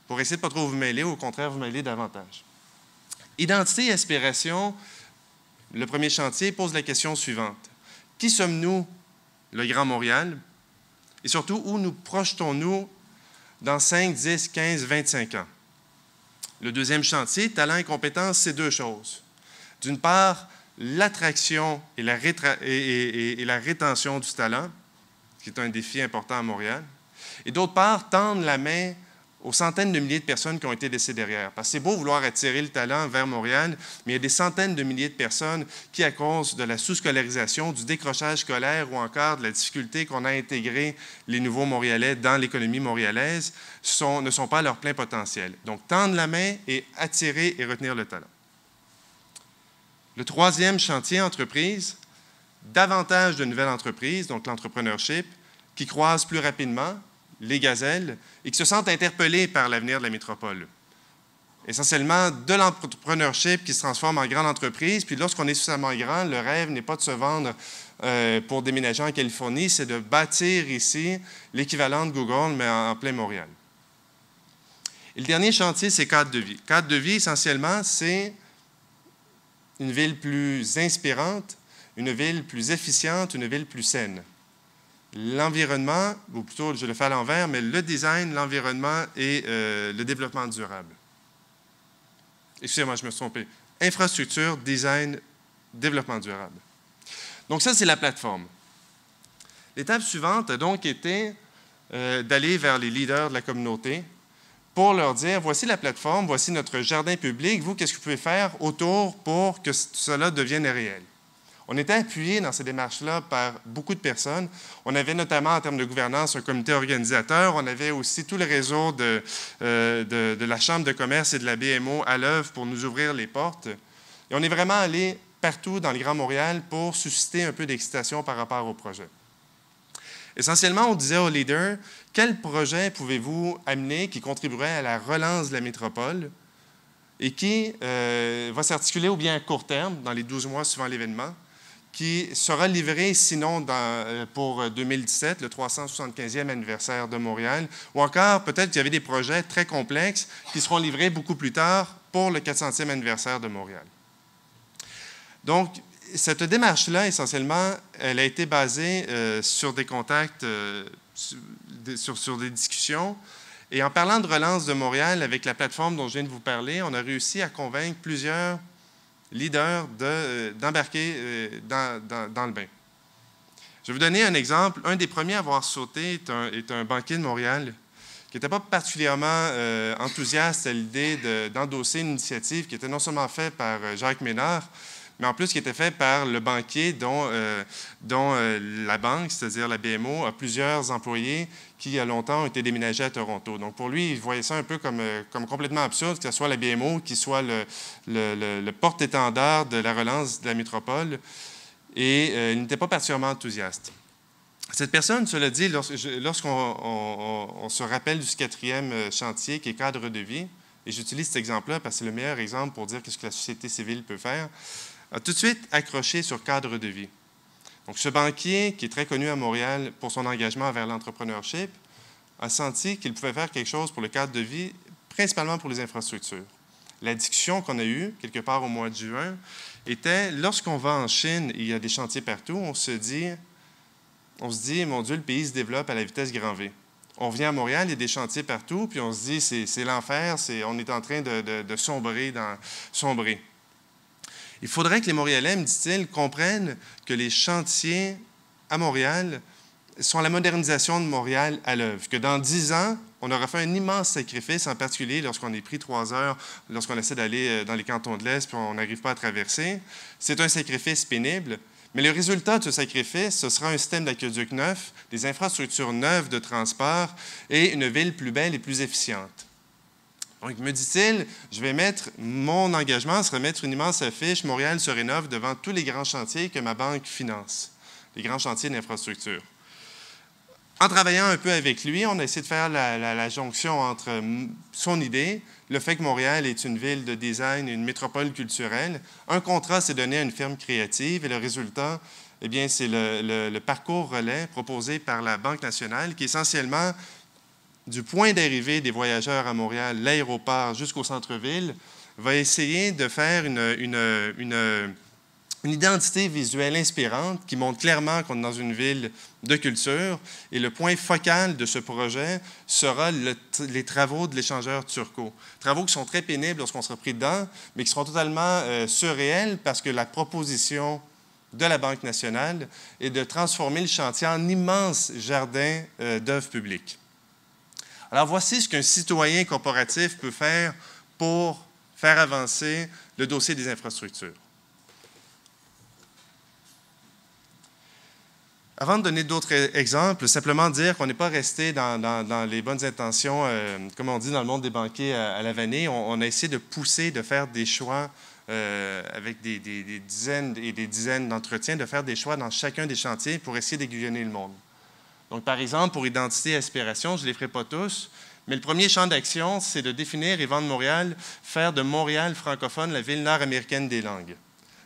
pour essayer de ne pas trop vous mêler, ou au contraire, vous mêler davantage. Identité et aspiration, le premier chantier pose la question suivante. Qui sommes-nous, le Grand Montréal? Et surtout, où nous projetons-nous dans 5, 10, 15, 25 ans? Le deuxième chantier, talent et compétences, c'est deux choses. D'une part, l'attraction et la rétention du talent, qui est un défi important à Montréal. Et d'autre part, tendre la main aux centaines de milliers de personnes qui ont été laissées derrière. Parce que c'est beau vouloir attirer le talent vers Montréal, mais il y a des centaines de milliers de personnes qui, à cause de la sous-scolarisation, du décrochage scolaire ou encore de la difficulté qu'on a à intégrer les nouveaux Montréalais dans l'économie montréalaise, ne sont pas à leur plein potentiel. Donc, tendre la main et attirer et retenir le talent. Le troisième chantier, entreprise, davantage de nouvelles entreprises, donc l'entrepreneurship, qui croisent plus rapidement, les gazelles, et qui se sentent interpellés par l'avenir de la métropole. Essentiellement, de l'entrepreneurship qui se transforme en grande entreprise, puis lorsqu'on est suffisamment grand, le rêve n'est pas de se vendre pour déménager en Californie, c'est de bâtir ici l'équivalent de Google, mais en plein Montréal. Et le dernier chantier, c'est cadre de vie. Cadre de vie, essentiellement, c'est une ville plus inspirante, une ville plus efficiente, une ville plus saine. L'environnement, ou plutôt, je le fais à l'envers, mais le design, l'environnement et le développement durable. Excusez-moi, je me suis trompé. Infrastructure, design, développement durable. Donc ça, c'est la plateforme. L'étape suivante a donc été d'aller vers les leaders de la communauté pour leur dire, voici la plateforme, voici notre jardin public, vous, qu'est-ce que vous pouvez faire autour pour que cela devienne réel? On était appuyé dans ces démarches-là par beaucoup de personnes. On avait notamment, en termes de gouvernance, un comité organisateur. On avait aussi tout le réseau de la Chambre de commerce et de la BMO à l'œuvre pour nous ouvrir les portes. Et on est vraiment allé partout dans le Grand Montréal pour susciter un peu d'excitation par rapport au projet. Essentiellement, on disait aux leaders, quel projet pouvez-vous amener qui contribuerait à la relance de la métropole et qui va s'articuler au bien à court terme, dans les 12 mois suivant l'événement, qui sera livré, sinon pour 2017, le 375e anniversaire de Montréal, ou encore peut-être qu'il y avait des projets très complexes qui seront livrés beaucoup plus tard pour le 400e anniversaire de Montréal. Donc, cette démarche-là, essentiellement, elle a été basée sur des contacts, sur des discussions. Et en parlant de relance de Montréal, avec la plateforme dont je viens de vous parler, on a réussi à convaincre plusieurs leaders d'embarquer dans le bain. Je vais vous donner un exemple. Un des premiers à avoir sauté est un banquier de Montréal qui n'était pas particulièrement enthousiaste à l'idée d'endosser une initiative qui était non seulement faite par Jacques Ménard, mais en plus qui était faite par le banquier dont la banque, c'est-à-dire la BMO, a plusieurs employés qui, il y a longtemps, ont été déménagés à Toronto. Donc, pour lui, il voyait ça un peu comme complètement absurde, que ce soit la BMO qui soit le porte-étendard de la relance de la métropole, et il n'était pas particulièrement enthousiaste. Cette personne, cela dit, lorsqu'on se rappelle du 4e chantier, qui est cadre de vie, et j'utilise cet exemple-là parce que c'est le meilleur exemple pour dire ce que la société civile peut faire, a tout de suite accroché sur cadre de vie. Donc, ce banquier, qui est très connu à Montréal pour son engagement vers l'entrepreneurship, a senti qu'il pouvait faire quelque chose pour le cadre de vie, principalement pour les infrastructures. La discussion qu'on a eue, quelque part au mois de juin, était, lorsqu'on va en Chine et il y a des chantiers partout, on se dit, mon Dieu, le pays se développe à la vitesse grand V. On vient à Montréal, il y a des chantiers partout, puis on se dit, c'est l'enfer, on est en train de sombrer. Il faudrait que les Montréalais, me dit-il, comprennent que les chantiers à Montréal sont la modernisation de Montréal à l'œuvre, que dans 10 ans, on aura fait un immense sacrifice, en particulier lorsqu'on est pris 3 heures, lorsqu'on essaie d'aller dans les cantons de l'Est, puis on n'arrive pas à traverser. C'est un sacrifice pénible. Mais le résultat de ce sacrifice, ce sera un système d'aqueduc neuf, des infrastructures neuves de transport et une ville plus belle et plus efficiente. Donc, me dit-il, je vais mettre mon engagement, sera mettre une immense affiche, Montréal se rénove devant tous les grands chantiers que ma banque finance, les grands chantiers d'infrastructure. En travaillant un peu avec lui, on a essayé de faire la jonction entre son idée, le fait que Montréal est une ville de design, une métropole culturelle. Un contrat s'est donné à une firme créative et le résultat, eh bien, c'est le parcours relais proposé par la Banque nationale qui, essentiellement, du point d'arrivée des voyageurs à Montréal, l'aéroport jusqu'au centre-ville, va essayer de faire une identité visuelle inspirante qui montre clairement qu'on est dans une ville de culture. Et le point focal de ce projet sera les travaux de l'échangeur Turco. Travaux qui sont très pénibles lorsqu'on sera pris dedans, mais qui seront totalement surréels parce que la proposition de la Banque nationale est de transformer le chantier en immense jardin d'œuvres publiques. Alors, voici ce qu'un citoyen corporatif peut faire pour faire avancer le dossier des infrastructures. Avant de donner d'autres exemples, simplement dire qu'on n'est pas resté dans les bonnes intentions, comme on dit dans le monde des banquiers à la vanille. On a essayé de pousser, de faire des choix avec des dizaines et des dizaines d'entretiens, de faire des choix dans chacun des chantiers pour essayer d'aiguillonner le monde. Donc, par exemple, pour identité et aspiration, je ne les ferai pas tous, mais le premier champ d'action, c'est de définir et vendre Montréal, faire de Montréal francophone la ville nord-américaine des langues.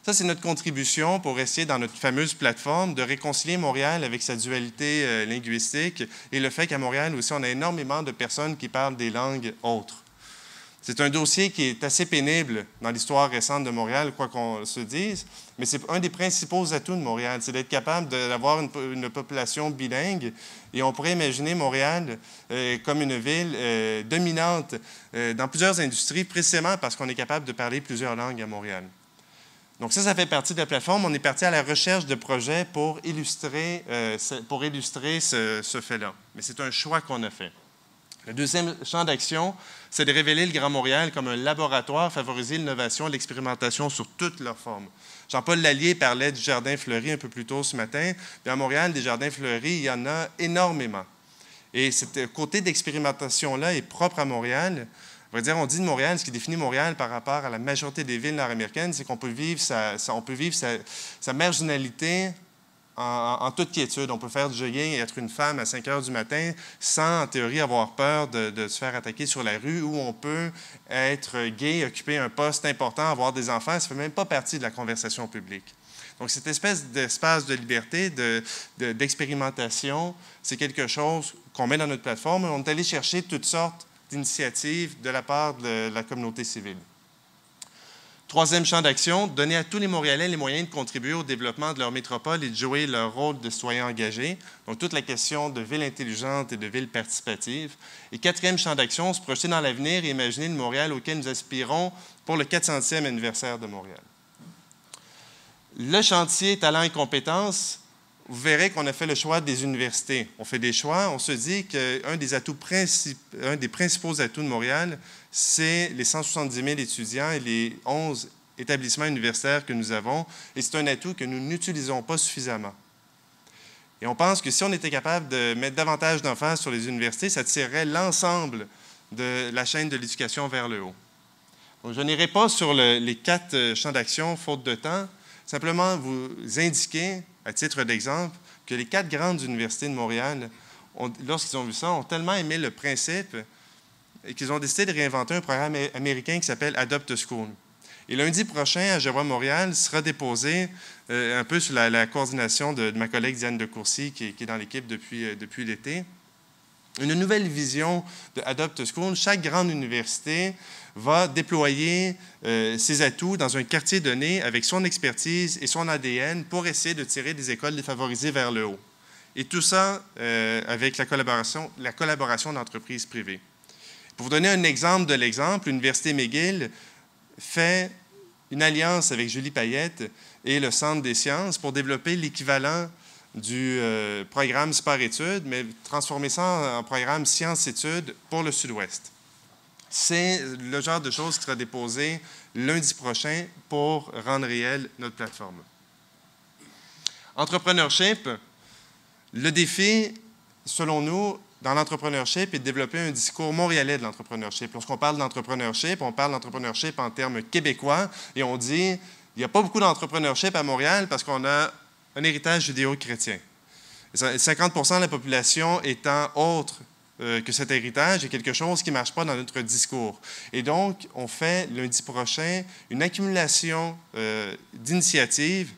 Ça, c'est notre contribution pour essayer, dans notre fameuse plateforme, de réconcilier Montréal avec sa dualité linguistique et le fait qu'à Montréal aussi, on a énormément de personnes qui parlent des langues autres. C'est un dossier qui est assez pénible dans l'histoire récente de Montréal, quoi qu'on se dise, mais c'est un des principaux atouts de Montréal, c'est d'être capable d'avoir une population bilingue. Et on pourrait imaginer Montréal comme une ville dominante dans plusieurs industries, précisément parce qu'on est capable de parler plusieurs langues à Montréal. Donc ça fait partie de la plateforme. On est parti à la recherche de projets pour illustrer ce fait-là. Mais c'est un choix qu'on a fait. Le deuxième champ d'action, c'est de révéler le Grand Montréal comme un laboratoire, favoriser l'innovation et l'expérimentation sur toutes leurs formes. Jean-Paul Lallier parlait du jardin fleuri un peu plus tôt ce matin. Puis à Montréal, des jardins fleuris, il y en a énormément. Et ce côté d'expérimentation-là est propre à Montréal. On dit de Montréal, ce qui définit Montréal par rapport à la majorité des villes nord-américaines, c'est qu'on peut vivre sa marginalité en toute quiétude. On peut faire du jogging et être une femme à 5 heures du matin sans, en théorie, avoir peur de se faire attaquer sur la rue, ou on peut être gay, occuper un poste important, avoir des enfants. Ça ne fait même pas partie de la conversation publique. Donc, cette espèce d'espace de liberté, d'expérimentation, c'est quelque chose qu'on met dans notre plateforme. On est allé chercher toutes sortes d'initiatives de la part de la communauté civile. Troisième champ d'action, donner à tous les Montréalais les moyens de contribuer au développement de leur métropole et de jouer leur rôle de citoyens engagés. Donc, toute la question de ville intelligente et de ville participative. Et quatrième champ d'action, se projeter dans l'avenir et imaginer le Montréal auquel nous aspirons pour le 400e anniversaire de Montréal. Le chantier talent et compétences, vous verrez qu'on a fait le choix des universités. On fait des choix. On se dit qu'un des principaux atouts de Montréal, c'est les 170 000 étudiants et les 11 établissements universitaires que nous avons. Et c'est un atout que nous n'utilisons pas suffisamment. Et on pense que si on était capable de mettre davantage d'enfants sur les universités, ça tirerait l'ensemble de la chaîne de l'éducation vers le haut. Donc, je n'irai pas sur les 4 champs d'action, faute de temps. Simplement vous indiquer, à titre d'exemple, que les 4 grandes universités de Montréal, lorsqu'ils ont vu ça, ont tellement aimé le principe et qu'ils ont décidé de réinventer un programme américain qui s'appelle Adopt a School. Et lundi prochain, à Jean-Montréal, sera déposé, un peu sous la coordination de ma collègue Diane de Courcy, qui est dans l'équipe depuis l'été, une nouvelle vision de Adopt a School. Chaque grande université va déployer ses atouts dans un quartier donné avec son expertise et son ADN pour essayer de tirer des écoles défavorisées vers le haut. Et tout ça avec la collaboration d'entreprises privées. Pour vous donner un exemple de l'exemple, l'Université McGill fait une alliance avec Julie Payette et le Centre des sciences pour développer l'équivalent du programme sport-études, mais transformer ça en programme sciences-études pour le Sud-Ouest. C'est le genre de choses qui sera déposé lundi prochain pour rendre réelle notre plateforme. Entrepreneurship, le défi, selon nous, dans l'entrepreneurship, est de développer un discours montréalais de l'entrepreneurship. Lorsqu'on parle d'entrepreneurship, on parle d'entrepreneurship en termes québécois et on dit il n'y a pas beaucoup d'entrepreneurship à Montréal parce qu'on a un héritage judéo-chrétien. 50% de la population étant autre que cet héritage est quelque chose qui ne marche pas dans notre discours. Et donc, on fait lundi prochain une accumulation d'initiatives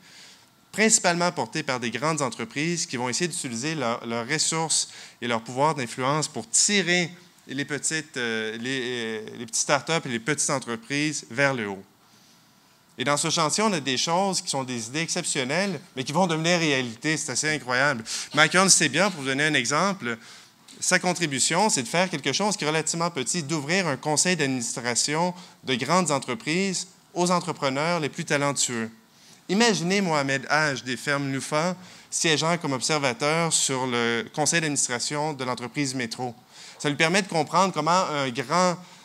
principalement portées par des grandes entreprises qui vont essayer d'utiliser leurs ressources et leur pouvoir d'influence pour tirer les petites startups et les petites entreprises vers le haut. Et dans ce chantier, on a des choses qui sont des idées exceptionnelles, mais qui vont devenir réalité. C'est assez incroyable. Michael sait bien, pour vous donner un exemple, sa contribution, c'est de faire quelque chose qui est relativement petit, d'ouvrir un conseil d'administration de grandes entreprises aux entrepreneurs les plus talentueux. Imaginez Mohamed Haj des fermes Lufa siégeant comme observateur sur le conseil d'administration de l'entreprise Métro. Ça lui permet de comprendre comment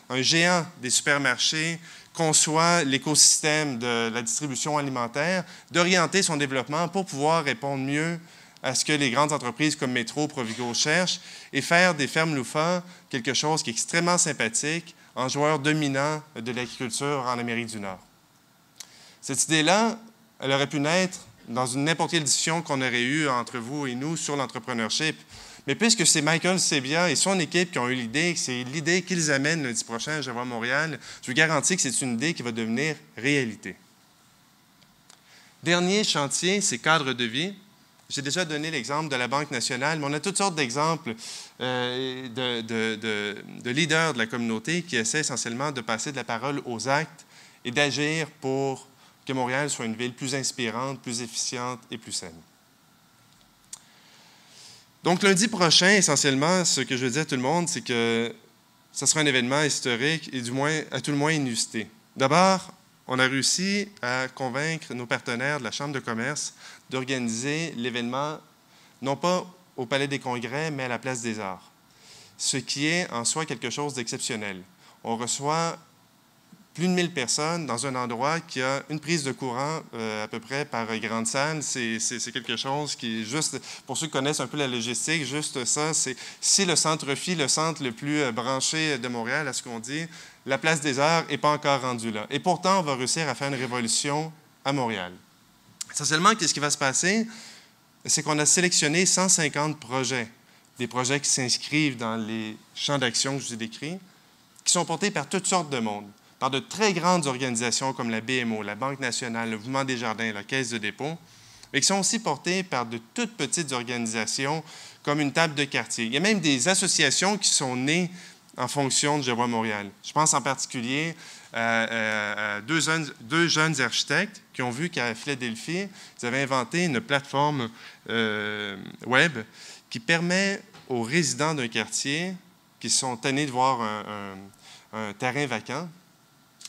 un géant des supermarchés conçoit l'écosystème de la distribution alimentaire, d'orienter son développement pour pouvoir répondre mieux à ce que les grandes entreprises comme Métro, Provigo cherchent et faire des fermes Lufa quelque chose qui est extrêmement sympathique en joueur dominant de l'agriculture en Amérique du Nord. Cette idée-là, elle aurait pu naître dans n'importe quelle discussion qu'on aurait eue entre vous et nous sur l'entrepreneurship. Mais puisque c'est Michael Sebia et son équipe qui ont eu l'idée, c'est l'idée qu'ils amènent lundi prochain à Java Montréal, je vous garantis que c'est une idée qui va devenir réalité. Dernier chantier, c'est cadre de vie. J'ai déjà donné l'exemple de la Banque nationale, mais on a toutes sortes d'exemples de leaders de la communauté qui essaient essentiellement de passer de la parole aux actes et d'agir pour que Montréal soit une ville plus inspirante, plus efficiente et plus saine. Donc, lundi prochain, essentiellement, ce que je veux dire à tout le monde, c'est que ce sera un événement historique et à tout le moins inusité. D'abord, on a réussi à convaincre nos partenaires de la Chambre de commerce d'organiser l'événement, non pas au Palais des Congrès, mais à la Place des Arts, ce qui est en soi quelque chose d'exceptionnel. On reçoit plus de 1000 personnes dans un endroit qui a une prise de courant à peu près par grande salle. C'est quelque chose qui est juste, pour ceux qui connaissent un peu la logistique, juste ça, c'est si le centre-Phi, le centre le plus branché de Montréal, à ce qu'on dit, la Place des Arts n'est pas encore rendue là. Et pourtant, on va réussir à faire une révolution à Montréal. Essentiellement, qu'est-ce qui va se passer? C'est qu'on a sélectionné 150 projets, des projets qui s'inscrivent dans les champs d'action que je vous ai décrits, qui sont portés par toutes sortes de monde, par de très grandes organisations comme la BMO, la Banque nationale, le Mouvement des Jardins, la Caisse de dépôt, mais qui sont aussi portés par de toutes petites organisations comme une table de quartier. Il y a même des associations qui sont nées en fonction de Je vois Montréal. Je pense en particulier à deux jeunes architectes qui ont vu qu'à Philadelphie, ils avaient inventé une plateforme web qui permet aux résidents d'un quartier qui sont tannés de voir un terrain vacant,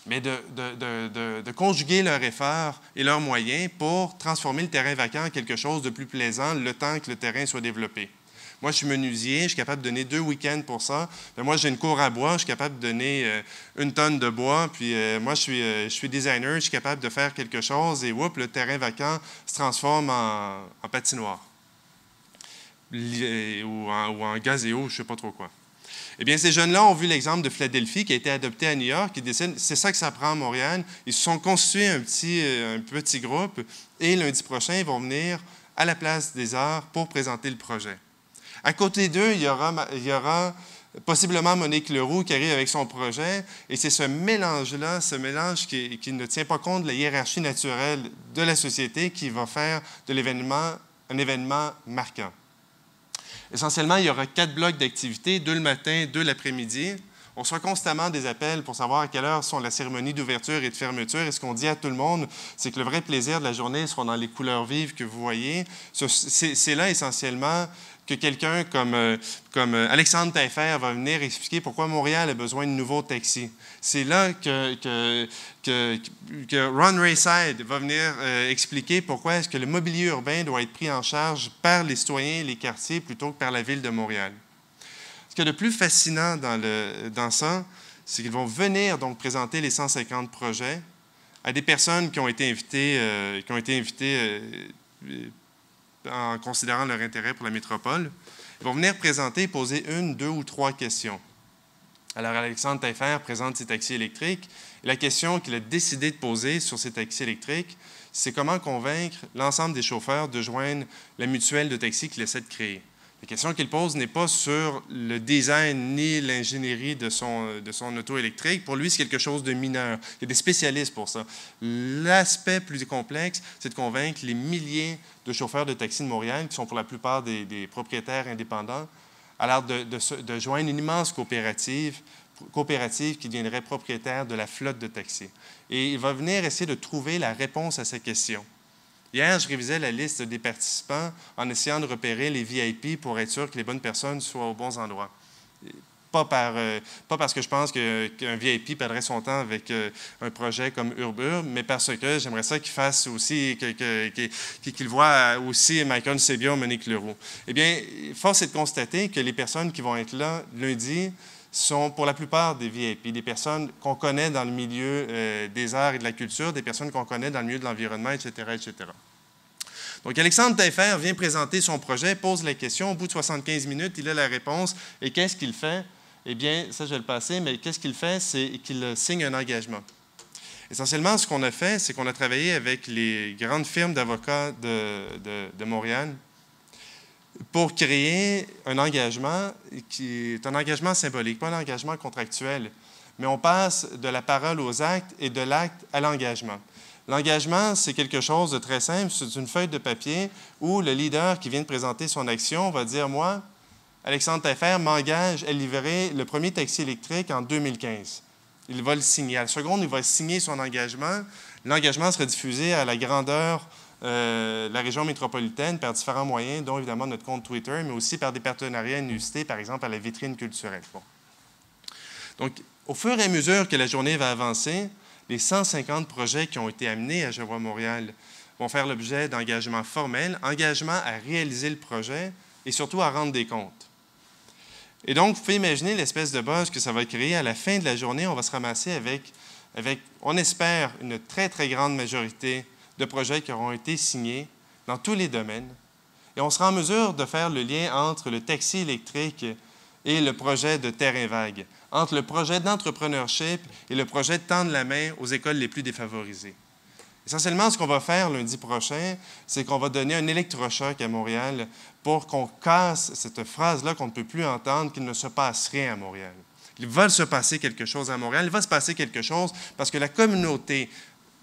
mais de conjuguer leurs efforts et leurs moyens pour transformer le terrain vacant en quelque chose de plus plaisant le temps que le terrain soit développé. Moi, je suis menuisier, je suis capable de donner 2 week-ends pour ça. Mais moi, j'ai une cour à bois, je suis capable de donner 1 tonne de bois. Puis moi, je suis designer, je suis capable de faire quelque chose et le terrain vacant se transforme en patinoire ou en gazéo, je ne sais pas trop quoi. Eh bien, ces jeunes-là ont vu l'exemple de Philadelphie qui a été adopté à New York. Ils décident, c'est ça que ça prend à Montréal. Ils se sont constitués un petit groupe et lundi prochain, ils vont venir à la Place des Arts pour présenter le projet. À côté d'eux, il y aura possiblement Monique Leroux qui arrive avec son projet et c'est ce mélange-là, ce mélange qui ne tient pas compte de la hiérarchie naturelle de la société qui va faire de l'événement un événement marquant. Essentiellement, il y aura 4 blocs d'activités, 2 le matin, 2 l'après-midi. On reçoit constamment des appels pour savoir à quelle heure sont la cérémonie d'ouverture et de fermeture. Et ce qu'on dit à tout le monde, c'est que le vrai plaisir de la journée sera dans les couleurs vives que vous voyez. C'est là essentiellement que quelqu'un comme Alexandre Taillefer va venir expliquer pourquoi Montréal a besoin de nouveaux taxis. C'est là que Ron Rayside va venir expliker pourquoi est-ce que le mobilier urbain doit être pris en charge par les citoyens et les quartiers plutôt que par la Ville de Montréal. Ce qu'il y a de plus fascinant dans ça, c'est qu'ils vont venir donc présenter les 150 projets à des personnes qui ont été invitées en considérant leur intérêt pour la métropole. Ils vont venir présenter et poser 1, 2 ou 3 questions. Alors, Alexandre Taillefer présente ses taxis électriques. Et la question qu'il a décidé de poser sur ces taxis électriques, c'est comment convaincre l'ensemble des chauffeurs de joindre la mutuelle de taxi qu'il essaie de créer. La question qu'il pose n'est pas sur le design ni l'ingénierie de son auto électrique. Pour lui, c'est quelque chose de mineur. Il y a des spécialistes pour ça. L'aspect plus complexe, c'est de convaincre les milliers de chauffeurs de taxi de Montréal, qui sont pour la plupart des propriétaires indépendants, alors de joindre une immense coopérative qui deviendrait propriétaire de la flotte de taxis. Et il va venir essayer de trouver la réponse à ces questions. Hier, je révisais la liste des participants en essayant de repérer les VIP pour être sûr que les bonnes personnes soient aux bons endroits. Pas parce que je pense qu'un VIP perdrait son temps avec un projet comme Urbur, mais parce que j'aimerais ça qu'il fasse aussi, qu'il voit aussi Michael Sebia ou Monique Leroux. Eh bien, force est de constater que les personnes qui vont être là lundi sont pour la plupart des VIP, des personnes qu'on connaît dans le milieu des arts et de la culture, des personnes qu'on connaît dans le milieu de l'environnement, etc., etc. Donc, Alexandre Taillefer vient présenter son projet, pose la question. Au bout de 75 minutes, il a la réponse. Et qu'est-ce qu'il fait? Eh bien, ça, je vais le passer, mais qu'est-ce qu'il fait? C'est qu'il signe un engagement. Essentiellement, ce qu'on a fait, c'est qu'on a travaillé avec les grandes firmes d'avocats de Montréal pour créer un engagement qui est un engagement symbolique, pas un engagement contractuel, mais on passe de la parole aux actes et de l'acte à l'engagement. L'engagement, c'est quelque chose de très simple, c'est une feuille de papier où le leader qui vient de présenter son action va dire « Moi, Alexandre Taillefer, m'engage à livrer le premier taxi électrique en 2015. » Il va le signer. À la seconde, il va signer son engagement. L'engagement sera diffusé à la grandeur la région métropolitaine par différents moyens, dont évidemment notre compte Twitter, mais aussi par des partenariats inusités, par exemple à la vitrine culturelle. Bon. Donc, au fur et à mesure que la journée va avancer, les 150 projets qui ont été amenés à Je vois Montréal vont faire l'objet d'engagements formels, engagement à réaliser le projet et surtout à rendre des comptes. Et donc, vous pouvez imaginer l'espèce de buzz que ça va créer. À la fin de la journée, on va se ramasser avec on espère, une très, très grande majorité de projets qui auront été signés dans tous les domaines. Et on sera en mesure de faire le lien entre le taxi électrique et le projet de terrain vague, entre le projet d'entrepreneurship et le projet de tendre la main aux écoles les plus défavorisées. Essentiellement, ce qu'on va faire lundi prochain, c'est qu'on va donner un électrochoc à Montréal pour qu'on casse cette phrase-là qu'on ne peut plus entendre, qu'il ne se passe rien à Montréal. Il va se passer quelque chose à Montréal, il va se passer quelque chose parce que la communauté,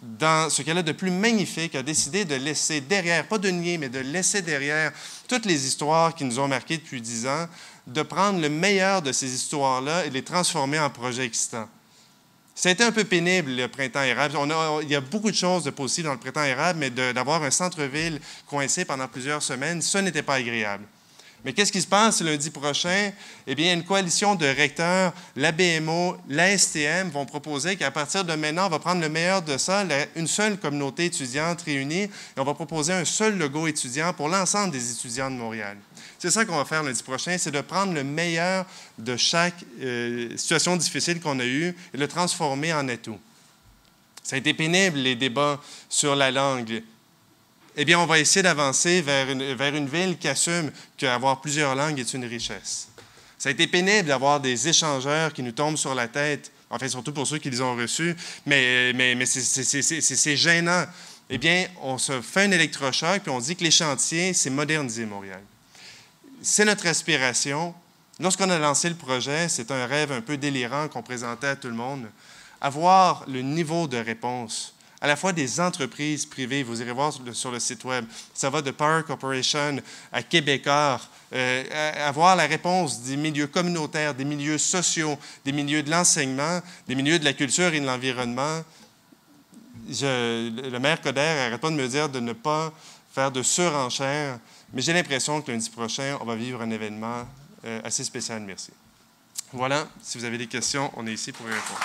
dans ce qu'elle a de plus magnifique, a décidé de laisser derrière, pas de nier, mais de laisser derrière toutes les histoires qui nous ont marquées depuis 10 ans, de prendre le meilleur de ces histoires-là et de les transformer en projets excitants. Ça a été un peu pénible, le printemps érable. Il y a beaucoup de choses de possibles dans le printemps érable, mais d'avoir un centre-ville coincé pendant plusieurs semaines, ça n'était pas agréable. Mais qu'est-ce qui se passe lundi prochain? Eh bien, une coalition de recteurs, la BMO, la STM vont proposer qu'à partir de maintenant, on va prendre le meilleur de ça, une seule communauté étudiante réunie, et on va proposer un seul logo étudiant pour l'ensemble des étudiants de Montréal. C'est ça qu'on va faire lundi prochain, c'est de prendre le meilleur de chaque situation difficile qu'on a eue et le transformer en atout. Ça a été pénible, les débats sur la langue. Eh bien, on va essayer d'avancer vers une ville qui assume qu'avoir plusieurs langues est une richesse. Ça a été pénible d'avoir des échangeurs qui nous tombent sur la tête, enfin, surtout pour ceux qui les ont reçus, mais c'est gênant. Eh bien, on se fait un électrochoc, puis on dit que les chantiers, c'est moderniser Montréal. C'est notre aspiration. Lorsqu'on a lancé le projet, c'est un rêve un peu délirant qu'on présentait à tout le monde. Avoir le niveau de réponse à la fois des entreprises privées, vous irez voir sur le site web, ça va de Power Corporation à Québécois, avoir la réponse des milieux communautaires, des milieux sociaux, des milieux de l'enseignement, des milieux de la culture et de l'environnement. Le maire Coderre n'arrête pas de me dire de ne pas faire de surenchère, mais j'ai l'impression que lundi prochain, on va vivre un événement assez spécial. Merci. Voilà, si vous avez des questions, on est ici pour y répondre.